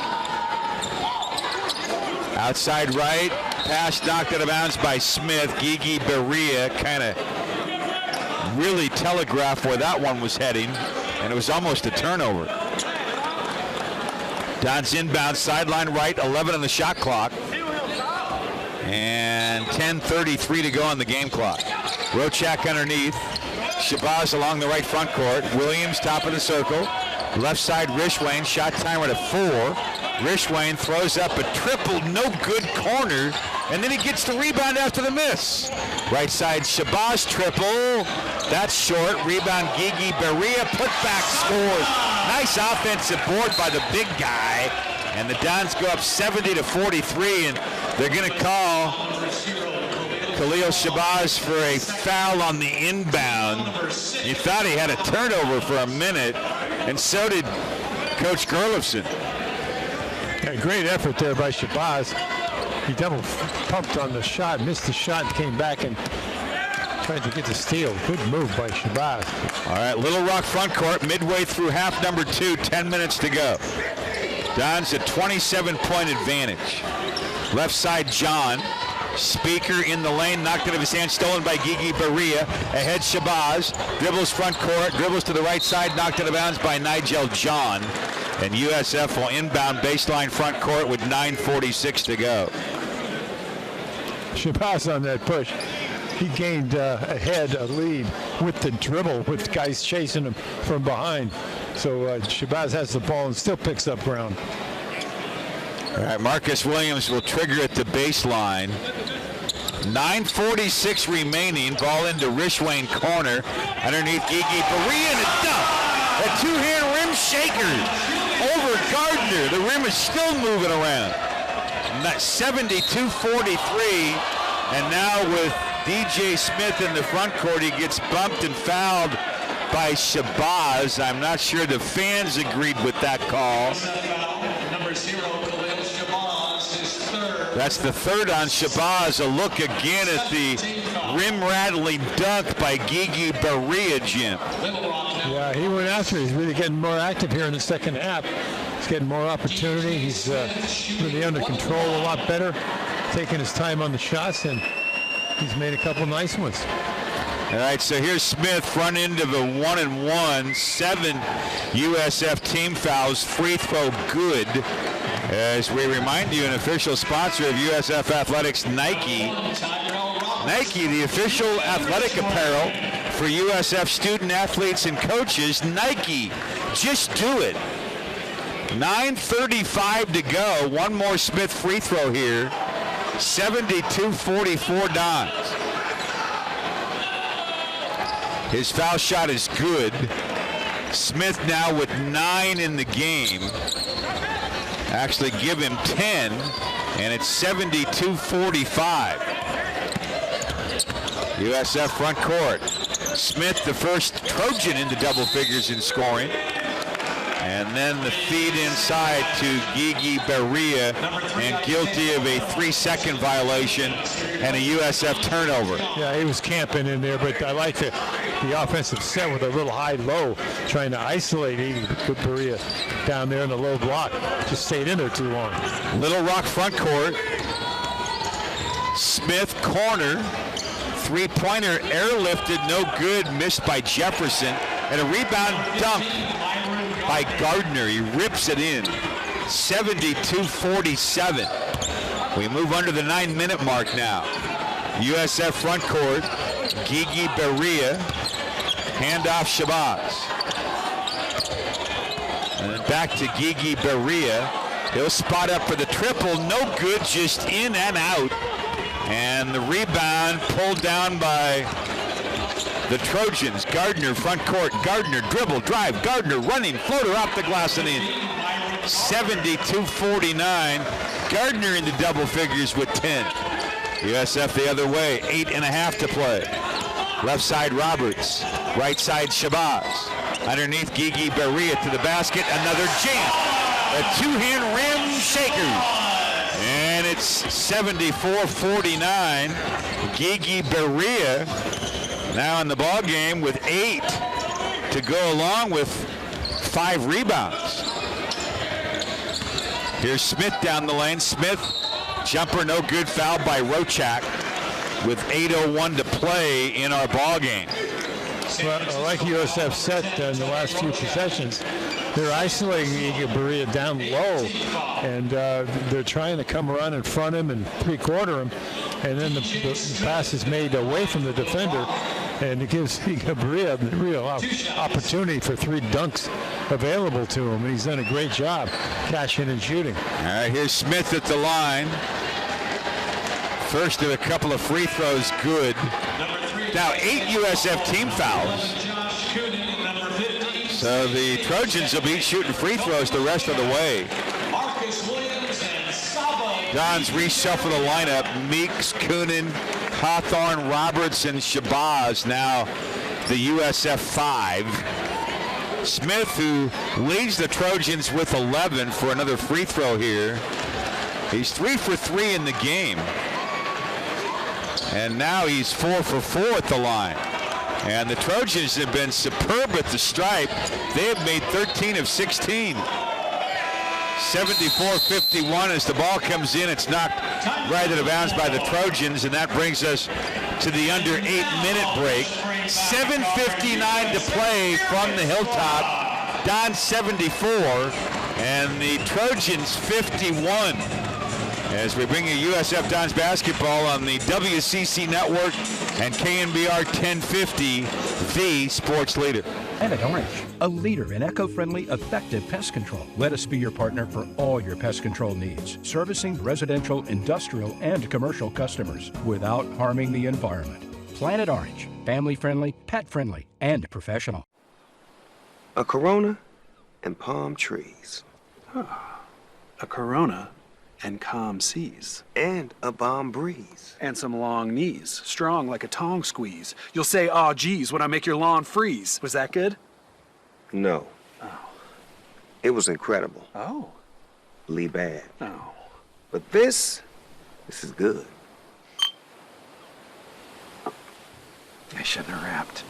Outside right, pass knocked out of bounds by Smith. Gigi Berea kind of really telegraphed where that one was heading, and it was almost a turnover. Dons inbound, sideline right, 11 on the shot clock. And 10:33 to go on the game clock. Rochak underneath. Shabazz along the right front court. Williams top of the circle. Left side Rishwain. Shot timer at 4. Rishwain throws up a triple. No good corner. And then he gets the rebound after the miss. Right side Shabazz triple. That's short. Rebound Gigi Berea. Putback scores. Nice offensive board by the big guy. And the Dons go up 70-43, and they're going to call Khalil Shabazz for a foul on the inbound. He thought he had a turnover for a minute, and so did Coach Gurlifson. Yeah, great effort there by Shabazz. He double pumped on the shot, missed the shot, and came back and tried to get the steal. Good move by Shabazz. All right, Little Rock front court, midway through half number 2, 10 minutes to go. Don's a 27-point advantage. Left side, John. Speaker in the lane, knocked out of his hand, stolen by Gigi Barria. Ahead, Shabazz. Dribbles front court, dribbles to the right side, knocked out of bounds by Nigel John. And USF will inbound baseline front court with 9:46 to go. Shabazz on that push. He gained a lead with the dribble, with guys chasing him from behind. So Shabazz has the ball and still picks up ground. All right, Marcus Williams will trigger at the baseline. 9:46 remaining. Ball into Rishwain corner. Underneath Gigi Barria and a dunk. A two-hand rim shaker over Gardner. The rim is still moving around. 72-43. And now with DJ Smith in the front court, he gets bumped and fouled by Shabazz. I'm not sure the fans agreed with that call. Number 0, Khalil Shabazz, his third. That's the third on Shabazz. A look again at the rim-rattling dunk by Gigi Barria, Jim. Yeah, he went after it. He's really getting more active here in the second half. He's getting more opportunity. He's really under control a lot better, taking his time on the shots, and he's made a couple nice ones. All right, so here's Smith, front end of a 1-and-1, 7 USF team fouls, free throw good. As we remind you, an official sponsor of USF Athletics, Nike. Nike, the official athletic apparel for USF student athletes and coaches. Nike, just do it. 9:35 to go. One more Smith free throw here. 72-44 Dons. His foul shot is good. Smith now with 9 in the game. Actually give him 10, and it's 72-45. USF front court. Smith, the first Trojan into double figures in scoring. And then the feed inside to Gigi Barria, and guilty of a 3-second violation and a USF turnover. Yeah, he was camping in there, but I like the offensive set with a little high-low, trying to isolate Barria down there in the low block. Just stayed in there too long. Little Rock front court. Smith corner. Three-pointer airlifted, no good, missed by Jefferson. And a rebound dunk by Gardner. He rips it in. 72-47. We move under the 9-minute mark now. USF front court. Gigi Barria. Handoff Shabazz. And then back to Gigi Barria. He'll spot up for the triple. No good, just in and out. And the rebound pulled down by the Trojans. Gardner front court. Gardner dribble, drive. Gardner running, floater off the glass and in. 72-49. Gardner into double figures with 10. USF the other way. 8.5 to play. Left side Roberts. Right side Shabazz. Underneath Gigi Barria to the basket. Another jam. A two-hand rim shaker. And it's 74-49. Gigi Barria now in the ball game with 8 to go along with 5 rebounds. Here's Smith down the lane. Smith, jumper no good, fouled by Rochak with 8:01 to play in our ball game. Well, like USF set in the last few possessions, they're isolating Gigi Barria down low, and they're trying to come around in front of him and three-quarter him, and then the pass is made away from the defender, and it gives Gigi Barria a real opportunity for 3 dunks available to him, and he's done a great job cashing and shooting. All right, here's Smith at the line. First of a couple of free throws, good. Now 8 USF team fouls. So the Trojans will be shooting free throws the rest of the way. Don's reshuffle the lineup. Meeks, Coonan, Hawthorne, Roberts, and Shabazz now the USF 5. Smith, who leads the Trojans with 11 for another free throw here. He's 3 for 3 in the game. And now he's 4 for 4 at the line. And the Trojans have been superb at the stripe. They have made 13 of 16. 74-51 as the ball comes in. It's knocked right out of bounds by the Trojans, and that brings us to the under 8-minute break. 7:59 to play from the Hilltop. Dons 74 and the Trojans 51. As we bring you USF Dons basketball on the WCC Network and KNBR 1050, the sports leader. Planet Orange, a leader in eco-friendly, effective pest control. Let us be your partner for all your pest control needs, servicing residential, industrial, and commercial customers without harming the environment. Planet Orange, family-friendly, pet-friendly, and professional. A Corona and palm trees. A Corona and calm seas. And a balm breeze. And some long knees, strong like a tong squeeze. You'll say, "Aw, geez," when I make your lawn freeze. Was that good? No. Oh. It was incredible. Oh. Lee bad. Oh. But this is good. I shouldn't have rapped.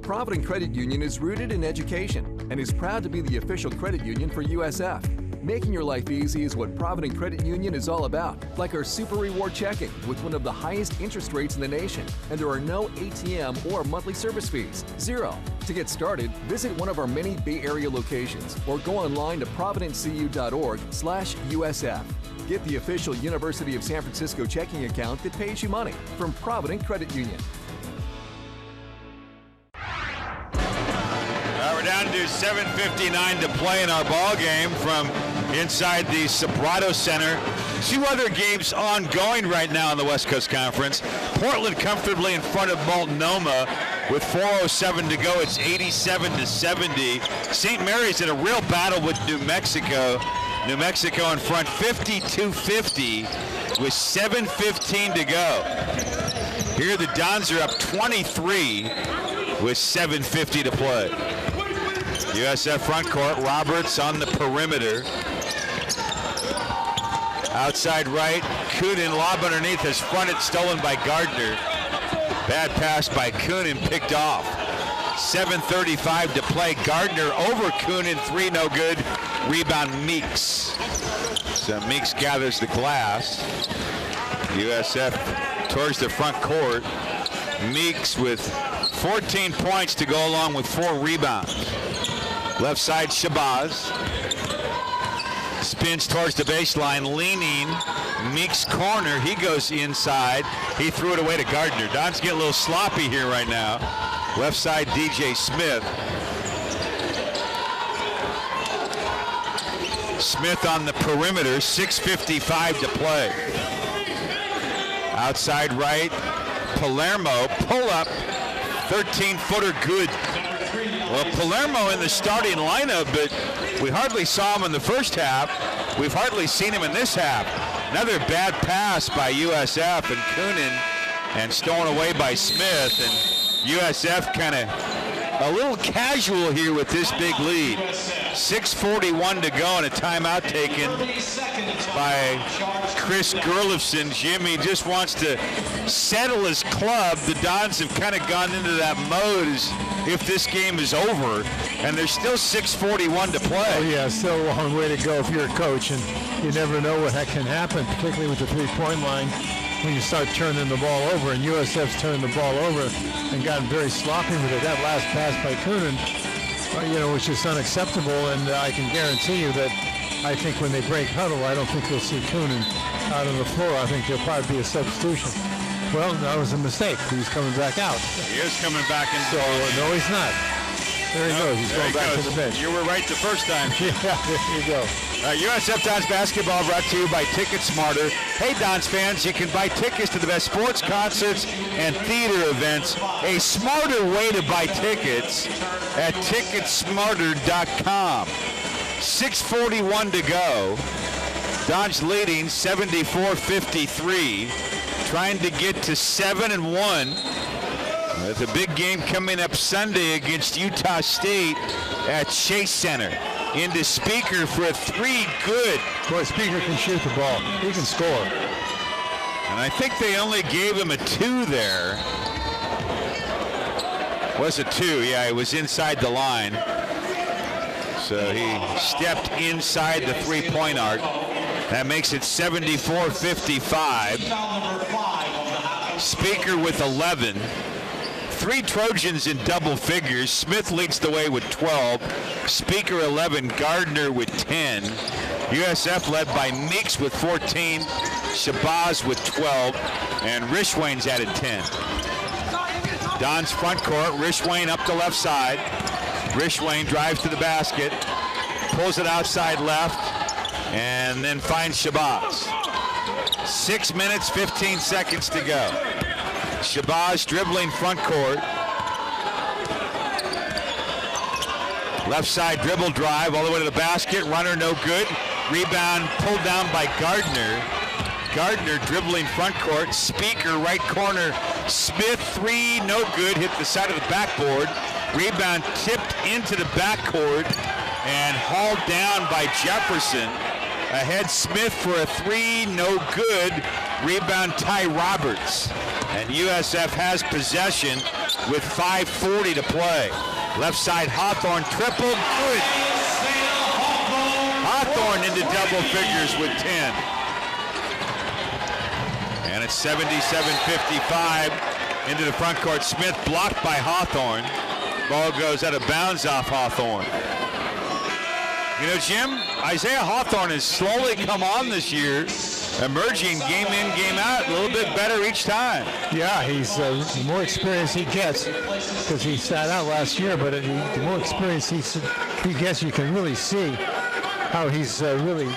Provident Credit Union is rooted in education and is proud to be the official credit union for USF. Making your life easy is what Provident Credit Union is all about, like our Super Reward Checking with one of the highest interest rates in the nation, and there are no ATM or monthly service fees, 0. To get started, visit one of our many Bay Area locations or go online to providentcu.org/USF. Get the official University of San Francisco checking account that pays you money from Provident Credit Union. We're down to 7:59 to play in our ball game from inside the Sobrato Center. 2 other games ongoing right now in the West Coast Conference. Portland comfortably in front of Multnomah with 4:07 to go. It's 87-70. St. Mary's in a real battle with New Mexico. New Mexico in front 52-50 with 7:15 to go. Here the Dons are up 23 with 7:50 to play. USF front court, Roberts on the perimeter. Outside right, Coonan, lob underneath, is fronted, stolen by Gardner. Bad pass by Coonan, picked off. 7:35 to play. Gardner over Coonan, 3 no good. Rebound Meeks. So Meeks gathers the glass. USF towards the front court. Meeks with 14 points to go along with 4 rebounds. Left side, Shabazz. Spins towards the baseline, leaning. Meeks corner, he goes inside. He threw it away to Gardner. Don's getting a little sloppy here right now. Left side, DJ Smith. Smith on the perimeter, 6:55 to play. Outside right, Palermo, pull up, 13-footer good. Well, Palermo in the starting lineup, but we hardly saw him in the first half. We've hardly seen him in this half. Another bad pass by USF and Coonan, and stolen away by Smith. And USF kind of a little casual here with this big lead. 6:41 to go and a timeout taken by Chris Gerlifson. Jimmy just wants to settle his club. The Dons have kind of gone into that mode as if this game is over, and there's still 6:41 to play. Oh yeah, still a long way to go if you're a coach, and you never know what can happen, particularly with the three-point line when you start turning the ball over, and USF's turned the ball over and gotten very sloppy with it. That last pass by Coonan, which is unacceptable, and I can guarantee you that I think when they break huddle, I don't think you'll see Coonan out on the floor. I think there'll probably be a substitution. Well, that was a mistake. He's coming back out. He is coming back in. So, no, he's not. There he goes. He's going back to the bench. You were right the first time. Yeah, there you go. USF Dons basketball brought to you by Ticket Smarter. Hey, Dons fans, you can buy tickets to the best sports, concerts, and theater events. A smarter way to buy tickets at ticketsmarter.com. 6:41 to go. Dons leading 74-53. Trying to get to 7-1. With a big game coming up Sunday against Utah State at Chase Center. into Speaker for a three. Good. Boy, Speaker can shoot the ball. He can score. And I think they only gave him a 2 there. Was it 2? Yeah, it was inside the line. So he stepped inside the three-point arc. That makes it 74-55. Speaker with 11. 3 Trojans in double figures. Smith leads the way with 12. Speaker 11. Gardner with 10. USF led by Meeks with 14. Shabazz with 12. And Rishwain's added 10. Don's front court. Rishwain up the left side. Rishwain drives to the basket. Pulls it outside left. And then finds Shabazz. 6 minutes, 15 seconds to go. Shabazz dribbling front court. Left side dribble drive all the way to the basket. Runner no good. Rebound pulled down by Gardner. Gardner dribbling front court. Speaker right corner. Smith 3 no good. Hit the side of the backboard. Rebound tipped into the backcourt and hauled down by Jefferson. Ahead Smith for a 3 no good. Rebound Ty Roberts. And USF has possession with 5:40 to play. Left side Hawthorne triple, good. Hawthorne into double figures with 10. And it's 77-55 into the front court. Smith blocked by Hawthorne. Ball goes out of bounds off Hawthorne. You know, Jim, Isaiah Hawthorne has slowly come on this year, emerging game in, game out, a little bit better each time. Yeah, he's the more experience he gets, because he sat out last year, but the more experience he gets, you can really see how he's really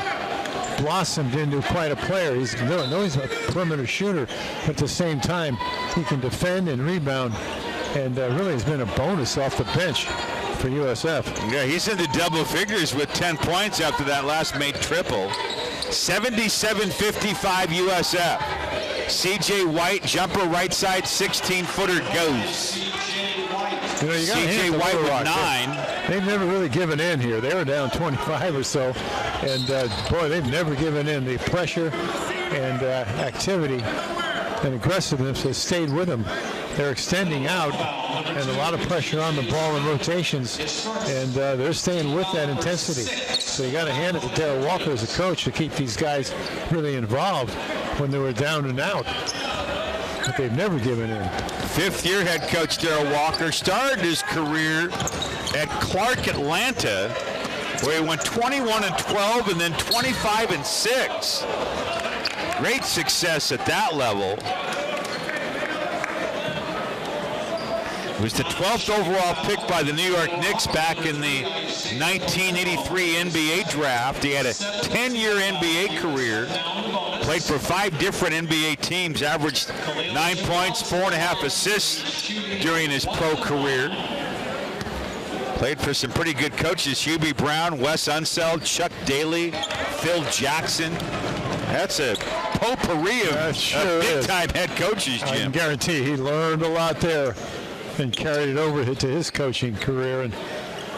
blossomed into quite a player. He's a perimeter shooter, but at the same time, he can defend and rebound, and really has been a bonus off the bench for USF. Yeah, he's into double figures with 10 points after that last made triple. 77-55 USF. CJ White, jumper right side, 16-footer goes. You know, CJ White with 9. They've never really given in here. They were down 25 or so, and boy, they've never given in. The pressure and activity and aggressiveness has stayed with them. They're extending out, and a lot of pressure on the ball and rotations, and they're staying with that intensity. So you got to hand it to Darryl Walker as a coach to keep these guys really involved when they were down and out. But they've never given in. Fifth-year head coach Darryl Walker started his career at Clark Atlanta, where he went 21-12 and then 25-6. Great success at that level. He was the 12th overall pick by the New York Knicks back in the 1983 NBA draft. He had a 10-year NBA career. Played for 5 different NBA teams, averaged 9 points, 4.5 assists during his pro career. Played for some pretty good coaches, Hubie Brown, Wes Unseld, Chuck Daly, Phil Jackson. That's a potpourri of big-time head coaches, Jim. I can guarantee he learned a lot there and carried it over to his coaching career, and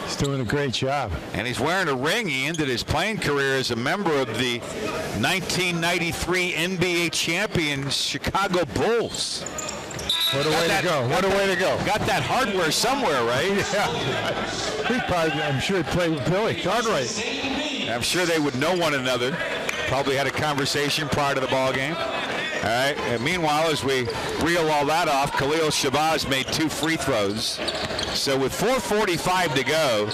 he's doing a great job. And he's wearing a ring. He ended his playing career as a member of the 1993 NBA champions Chicago Bulls. What a way to go. What a way to go. Got that hardware somewhere, right? Yeah. I'm sure he played with Billy Cartwright. I'm sure they would know one another. Probably had a conversation prior to the ball game. All right. And meanwhile, as we reel all that off, Khalil Shabazz made 2 free throws. So with 4:45 to go,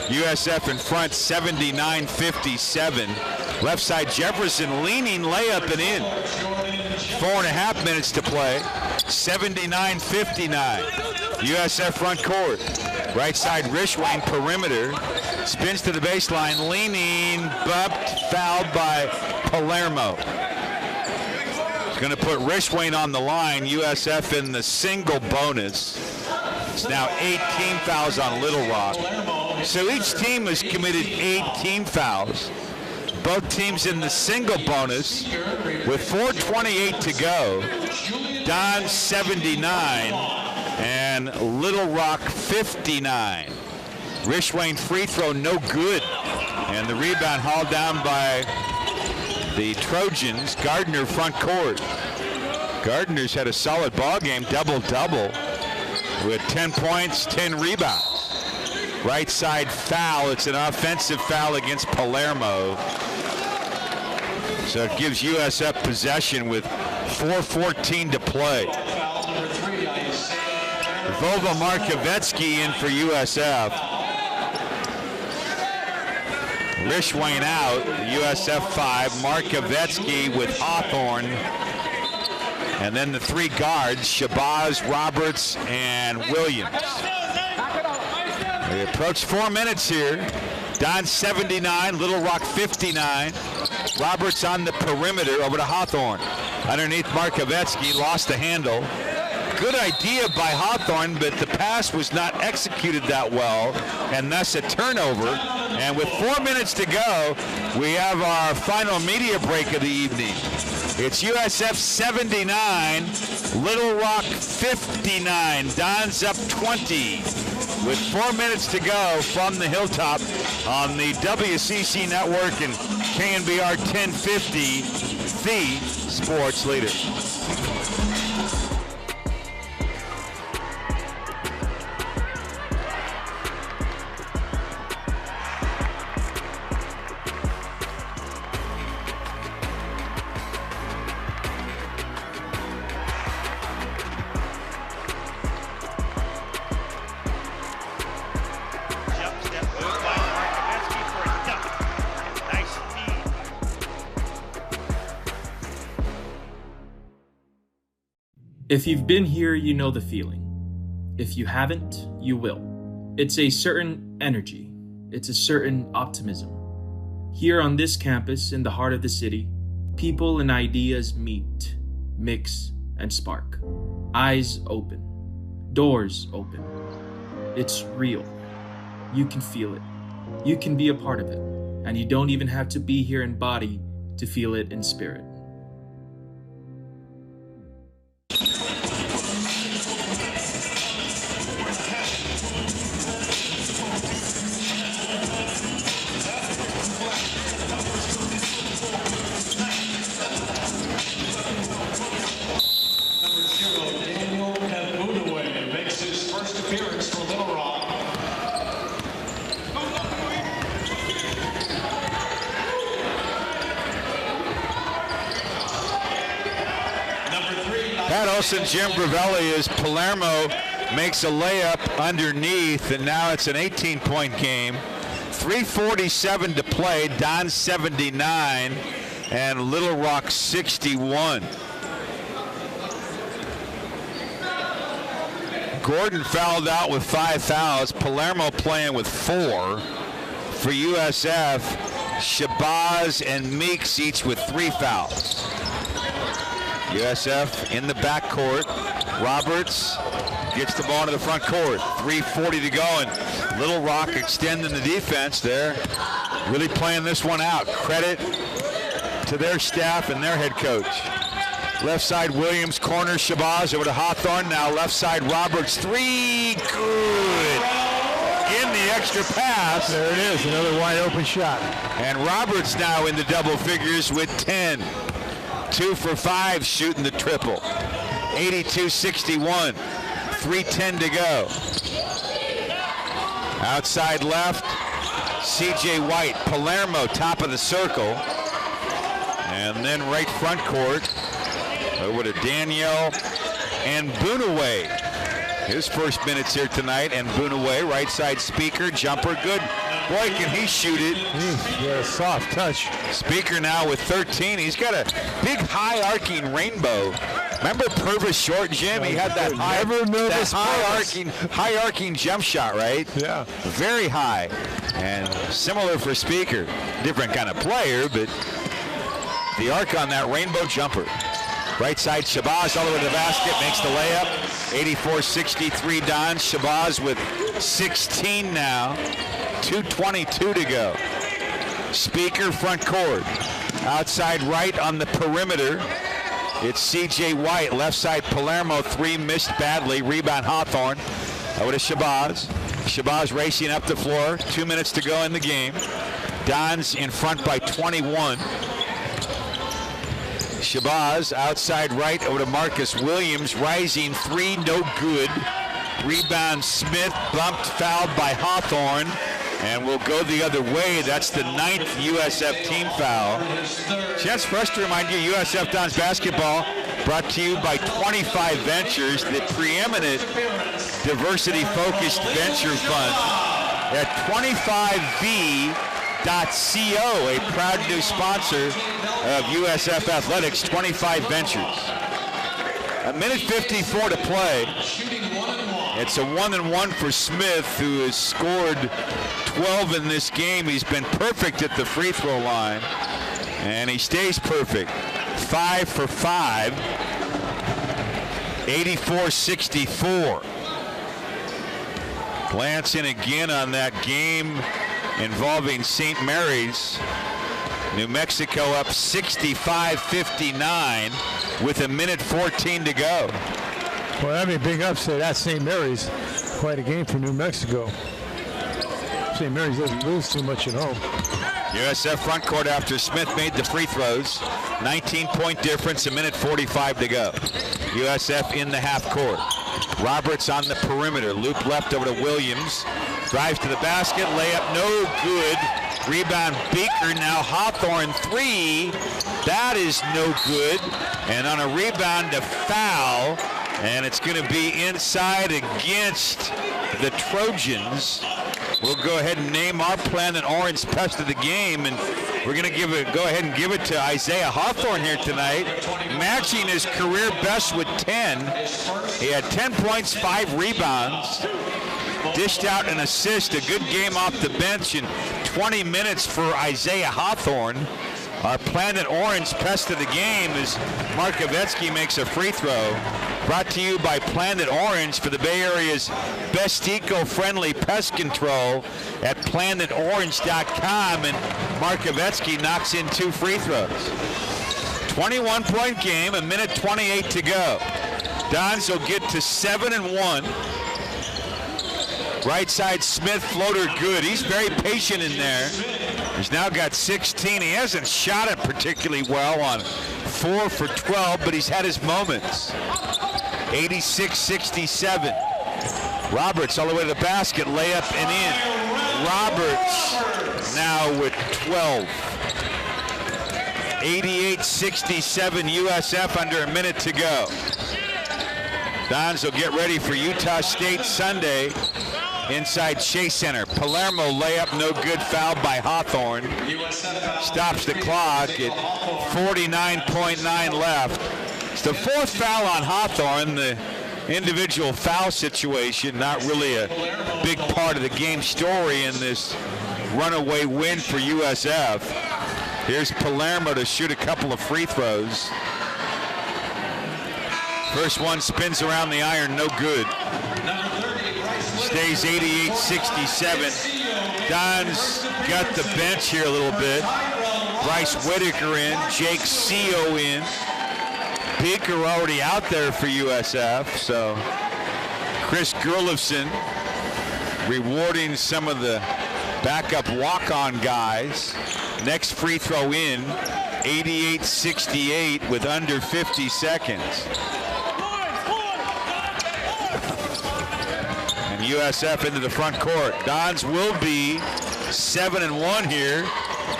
USF in front, 79-57. Left side Jefferson leaning layup and in. 4.5 minutes to play. 79-59. USF front court. Right side Rishwain perimeter. Spins to the baseline, leaning, bumped, fouled by Palermo. Going to put Rishwain on the line. USF in the single bonus. It's now 18 fouls on Little Rock. So each team has committed 18 fouls. Both teams in the single bonus with 4:28 to go. Don 79 and Little Rock 59. Rishwain free throw, no good. And the rebound hauled down by the Trojans. Gardner front court. Gardner's had a solid ball game, double-double, with 10 points, 10 rebounds. Right side foul. It's an offensive foul against Palermo. So it gives USF possession with 4:14 to play. Vova Markovetsky in for USF. Rishwain out, USF 5. Markovetsky with Hawthorne. And then the three guards, Shabazz, Roberts, and Williams. We approach 4 minutes here. Don 79, Little Rock 59. Roberts on the perimeter over to Hawthorne. Underneath Markovetsky, lost the handle. Good idea by Hawthorne, but the pass was not executed that well, and thus a turnover. And with 4 minutes to go, we have our final media break of the evening. It's USF 79, Little Rock 59. Don's up 20 with 4 minutes to go from the hilltop on the WCC Network and KNBR 1050, the sports leader. If you've been here, you know the feeling. If you haven't, you will. It's a certain energy. It's a certain optimism. Here on this campus, in the heart of the city, people and ideas meet, mix, and spark. Eyes open. Doors open. It's real. You can feel it. You can be a part of it. And you don't even have to be here in body to feel it in spirit. Jim Bravelli as Palermo makes a layup underneath, and now it's an 18-point game. 3:47 to play. Don 79 and Little Rock 61. Gordon fouled out with 5 fouls. Palermo playing with 4. For USF, Shabazz and Meeks each with 3 fouls. USF in the backcourt. Roberts gets the ball to the front court. 3:40 to go, and Little Rock extending the defense there. Really playing this one out. Credit to their staff and their head coach. Left side Williams, corner Shabazz over to Hawthorne. Now left side Roberts, 3, good. In the extra pass. There it is, another wide open shot. And Roberts now in the double figures with 10. 2 for 5 shooting the triple. 82-61. 3:10 to go. Outside left, C.J. White. Palermo top of the circle. And then right front court over to Daniel and Boonaway. His first minutes here tonight, and Boonaway, right side Speaker, jumper, good. Boy, can he shoot it. Yeah, a soft touch. Speaker now with 13. He's got a big high arcing rainbow. Remember Purvis Short, Jim? He had that high arcing jump shot, right? Yeah. Very high. And similar for Speaker. Different kind of player, but the arc on that rainbow jumper. Right side Shabazz all the way to the basket, makes the layup. 84-63 Don. Shabazz with 16 now. 2:22 to go. Speaker front court. Outside right on the perimeter. It's C.J. White. Left side Palermo, 3 missed badly. Rebound Hawthorne. Over to Shabazz. Shabazz racing up the floor. 2 minutes to go in the game. Dons in front by 21. Shabazz outside right over to Marcus Williams. Rising three, no good. Rebound Smith, bumped, fouled by Hawthorne. And will go the other way. That's the 9th USF team foul. Chance for us to remind you, USF Dons basketball brought to you by 25 Ventures, the preeminent diversity-focused venture fund at 25v.co, a proud new sponsor of USF Athletics, 25 Ventures. A minute 54 to play. It's a 1-and-1 for Smith, who has scored 12 in this game. He's been perfect at the free throw line, and he stays perfect. 5 for 5, 84-64. Glance in again on that game involving St. Mary's. New Mexico up 65-59 with a minute 14 to go. Well, that'd be a big upset. That's St. Mary's. Quite a game for New Mexico. St. Mary's doesn't lose too much at home. USF front court after Smith made the free throws. 19-point difference, a minute 45 to go. USF in the half court. Roberts on the perimeter. Loop left over to Williams. Drives to the basket. Layup no good. Rebound Beaker. Now Hawthorne three. That is no good. And on a rebound, a foul. And it's going to be inside against the Trojans. We'll go ahead and name our Planet Orange Pest of the game, and we're going to go ahead and give it to Isaiah Hawthorne here tonight, matching his career best with 10. He had 10 points, 5 rebounds, dished out an assist, a good game off the bench, and 20 minutes for Isaiah Hawthorne. Our Planet Orange Pest of the game as Markovetsky makes a free throw. Brought to you by Planet Orange for the Bay Area's best eco-friendly pest control at planetorange.com. And Markovetsky knocks in 2 free throws. 21-point game, a minute 28 to go. Dons will get to 7-1. Right side Smith, floater good. He's very patient in there. He's now got 16. He hasn't shot it particularly well on 4 for 12, but he's had his moments. 86-67. Roberts all the way to the basket, layup and in. Roberts now with 12. 88-67 USF under a minute to go. Dons will get ready for Utah State Sunday inside Chase Center. Palermo layup no good, fouled by Hawthorne. Stops the clock at 49.9 left. It's the 4th foul on Hawthorne. The individual foul situation not really a big part of the game story in this runaway win for USF. Here's Palermo to shoot a couple of free throws. First one spins around the iron, no good. Stays 88-67. Dons got the bench here a little bit. Bryce Whitaker in, Jake Seo in. Beaker already out there for USF, so Chris Gurlifson rewarding some of the backup walk-on guys. Next free throw in, 88-68 with under 50 seconds. And USF into the front court. Dons will be 7-1 here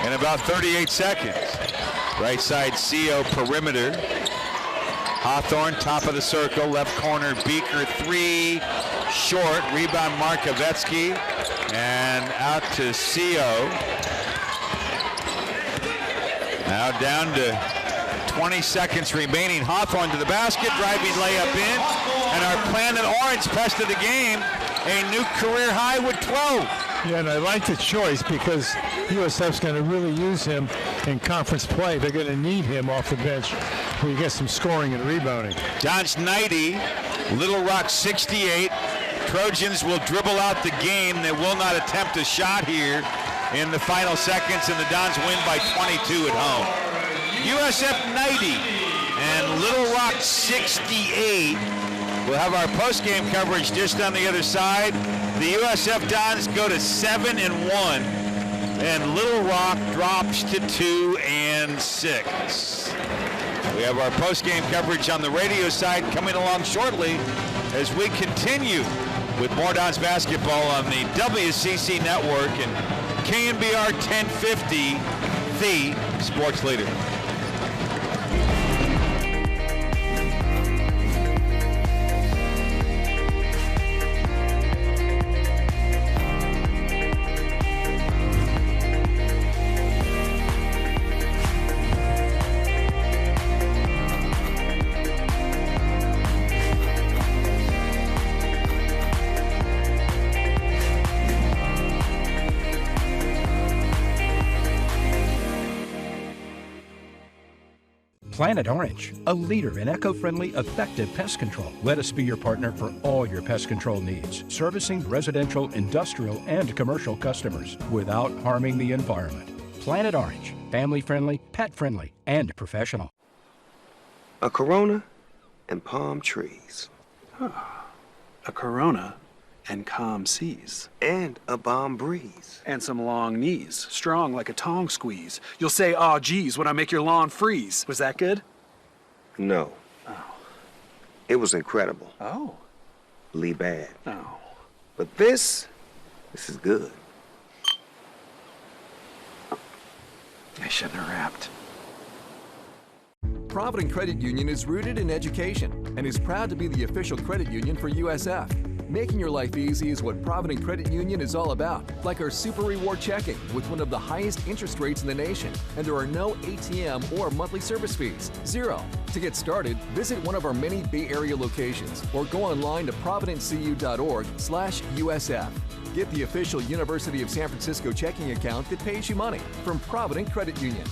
in about 38 seconds. Right side Seo perimeter. Hawthorne top of the circle, left corner Beaker three, short, rebound Markovetsky, and out to Seo. Now down to 20 seconds remaining. Hawthorne to the basket, driving layup in, and our Planet Orange Pest of the game, a new career high with 12. Yeah, and I like the choice because USF's going to really use him in conference play. They're going to need him off the bench where you get some scoring and rebounding. Dons 90, Little Rock 68. Trojans will dribble out the game. They will not attempt a shot here in the final seconds, and the Dons win by 22 at home. USF 90 and Little Rock 68 We'll have our post-game coverage just on the other side. The USF Dons go to 7-1, and Little Rock drops to 2-6. We have our post-game coverage on the radio side coming along shortly as we continue with more Dons basketball on the WCC Network and KNBR 1050, the sports leader. Planet Orange, a leader in eco-friendly, effective pest control. Let us be your partner for all your pest control needs, servicing residential, industrial, and commercial customers without harming the environment. Planet Orange, family-friendly, pet-friendly, and professional. A Corona and palm trees. A Corona and calm seas. And a balm breeze. And some long knees, strong like a tong squeeze. You'll say, "Aw, geez," when I make your lawn freeze. Was that good? No. Oh. It was incredible. Oh. Lee bad. Oh. But this is good. I shouldn't have rapped. Provident Credit Union is rooted in education and is proud to be the official credit union for USF. Making your life easy is what Provident Credit Union is all about, like our Super Reward Checking with one of the highest interest rates in the nation, and there are no ATM or monthly service fees, 0. To get started, visit one of our many Bay Area locations or go online to providentcu.org/USF. Get the official University of San Francisco checking account that pays you money from Provident Credit Union.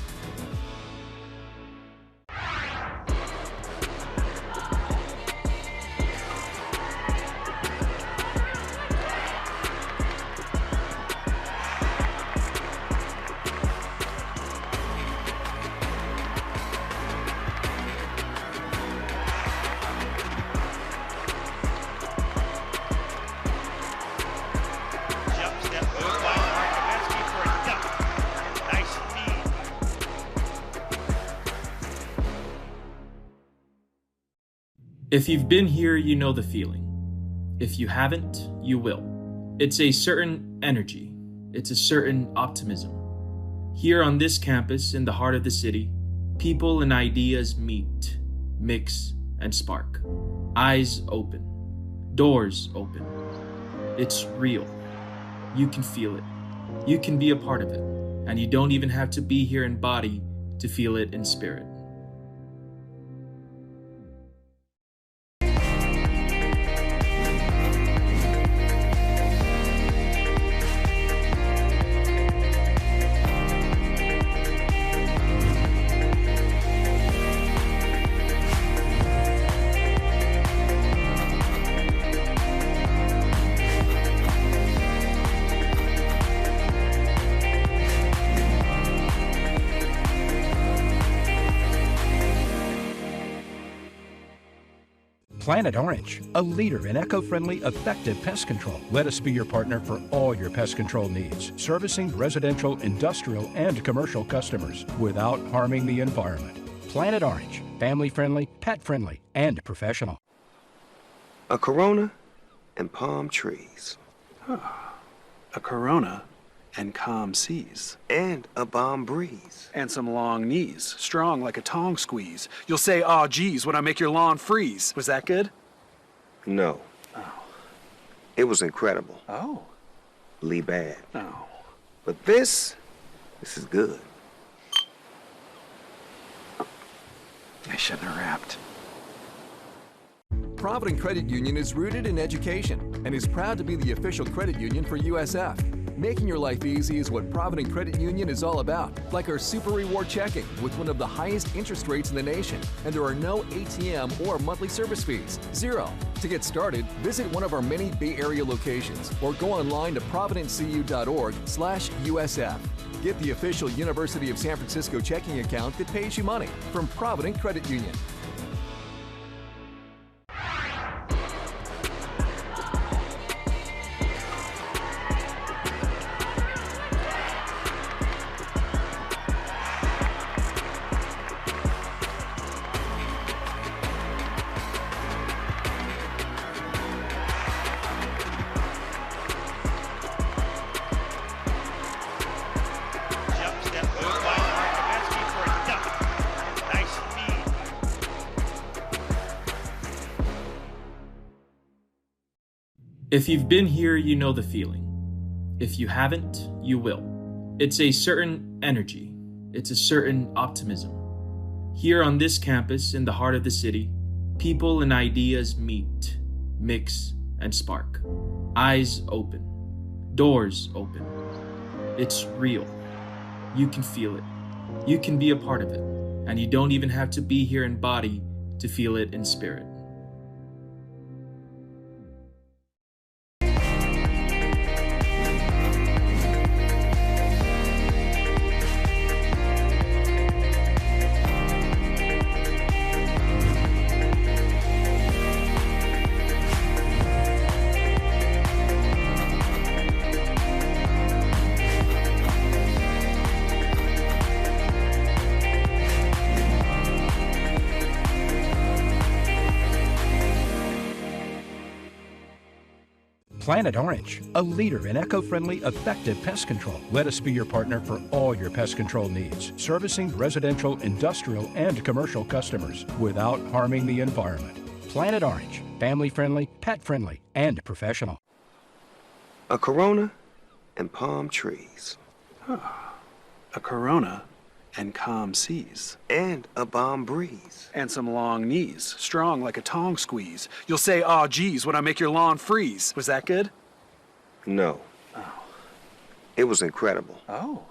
If you've been here, you know the feeling. If you haven't, you will. It's a certain energy. It's a certain optimism. Here on this campus, in the heart of the city, people and ideas meet, mix, and spark. Eyes open. Doors open. It's real. You can feel it. You can be a part of it. And you don't even have to be here in body to feel it in spirit. Planet Orange, a leader in eco-friendly, effective pest control. Let us be your partner for all your pest control needs, servicing residential, industrial, and commercial customers without harming the environment. Planet Orange, family-friendly, pet-friendly, and professional. A Corona and palm trees. A Corona and calm seas. And a balm breeze. And some long knees, strong like a tong squeeze. You'll say, "Aw, geez," when I make your lawn freeze. Was that good? No. Oh. It was incredible. Oh. Lee bad. Oh. But this is good. I shouldn't have rapped. Provident Credit Union is rooted in education and is proud to be the official credit union for USF. Making your life easy is what Provident Credit Union is all about, like our Super Reward Checking with one of the highest interest rates in the nation, and there are no ATM or monthly service fees, 0. To get started, visit one of our many Bay Area locations or go online to providentcu.org/USF. Get the official University of San Francisco checking account that pays you money from Provident Credit Union. If you've been here, you know the feeling. If you haven't, you will. It's a certain energy. It's a certain optimism. Here on this campus, in the heart of the city, people and ideas meet, mix, and spark. Eyes open. Doors open. It's real. You can feel it. You can be a part of it. And you don't even have to be here in body to feel it in spirit. Planet Orange, a leader in eco-friendly, effective pest control. Let us be your partner for all your pest control needs, servicing residential, industrial, and commercial customers without harming the environment. Planet Orange, family-friendly, pet-friendly, and professional. A Corona and palm trees. A Corona and calm seas. And a balm breeze. And some long knees, strong like a tong squeeze. You'll say, "Aw, geez," when I make your lawn freeze. Was that good? No. Oh. It was incredible. Oh.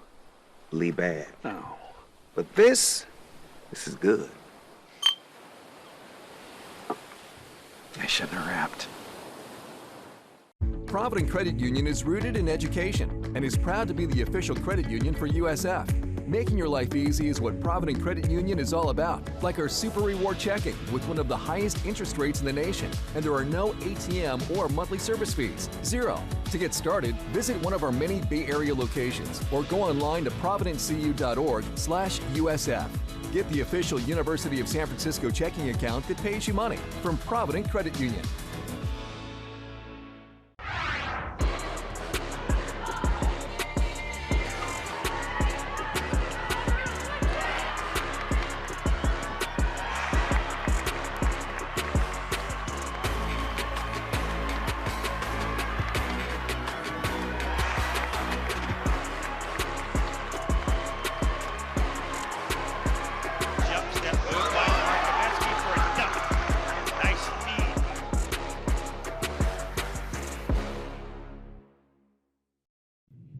Lee bad. Oh. But this is good. I shouldn't have rapped. Provident Credit Union is rooted in education and is proud to be the official credit union for USF. Making your life easy is what Provident Credit Union is all about, like our Super Reward Checking with one of the highest interest rates in the nation, and there are no ATM or monthly service fees. 0. To get started, visit one of our many Bay Area locations or go online to providentcu.org/USF. Get the official University of San Francisco checking account that pays you money from Provident Credit Union.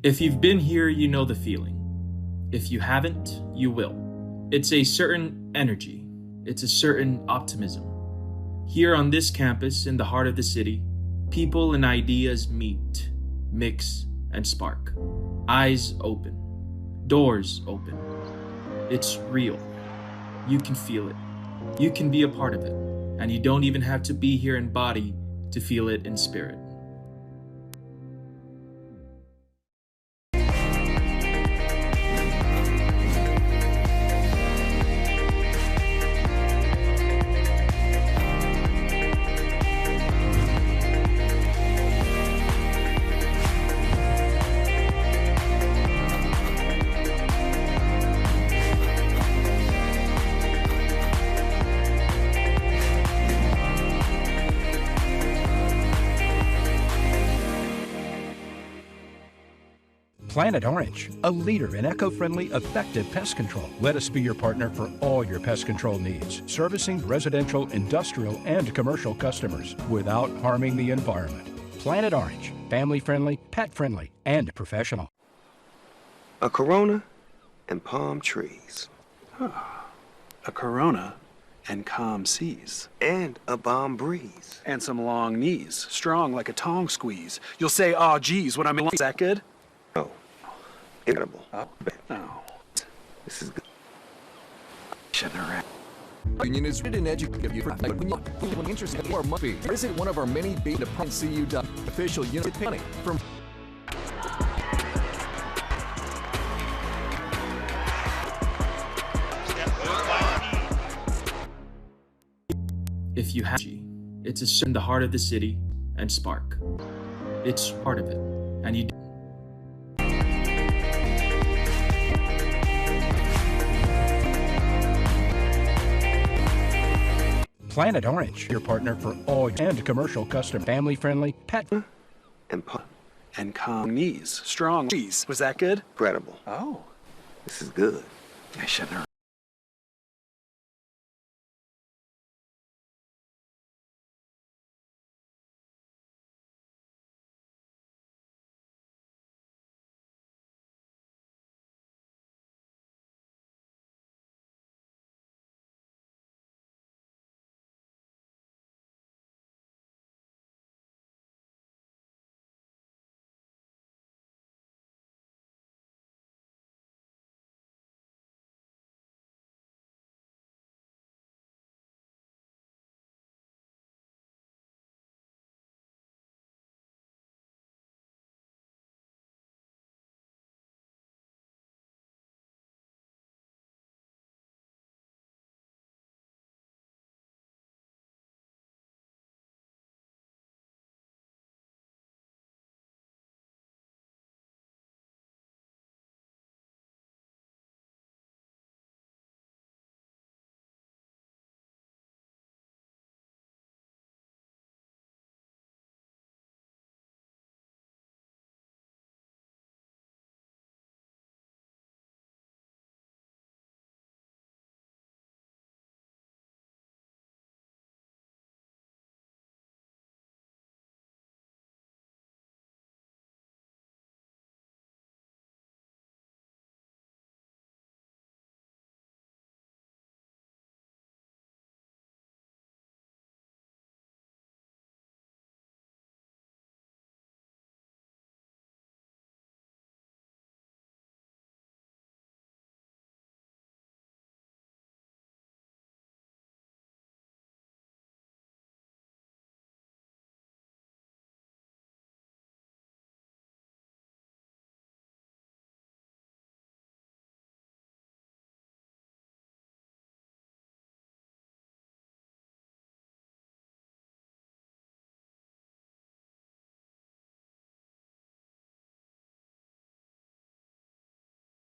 If you've been here, you know the feeling. If you haven't, you will. It's a certain energy. It's a certain optimism. Here on this campus, in the heart of the city, people and ideas meet, mix, and spark. Eyes open. Doors open. It's real. You can feel it. You can be a part of it. And you don't even have to be here in body to feel it in spirit. Planet Orange, a leader in eco-friendly, effective pest control. Let us be your partner for all your pest control needs, servicing residential, industrial, and commercial customers without harming the environment. Planet Orange, family-friendly, pet-friendly, and professional. A Corona and palm trees. A Corona and calm seas. And a balm breeze. And some long knees, strong like a tong squeeze. You'll say, "Aw, geez," when I make. Is that good? No. Incredible. Oh. Oh. This is good. Shouldn't have rapped. Union is written in education for interest or money. Visit one of our many beta CU official unit penny from. If you have it's a certain the heart of the city and spark. It's part of it. And you Planet Orange, your partner for all and commercial custom family-friendly pet. And palm. And calm knees. Strong knees. Was that good? Incredible. Oh. This is good. I shouldn't have.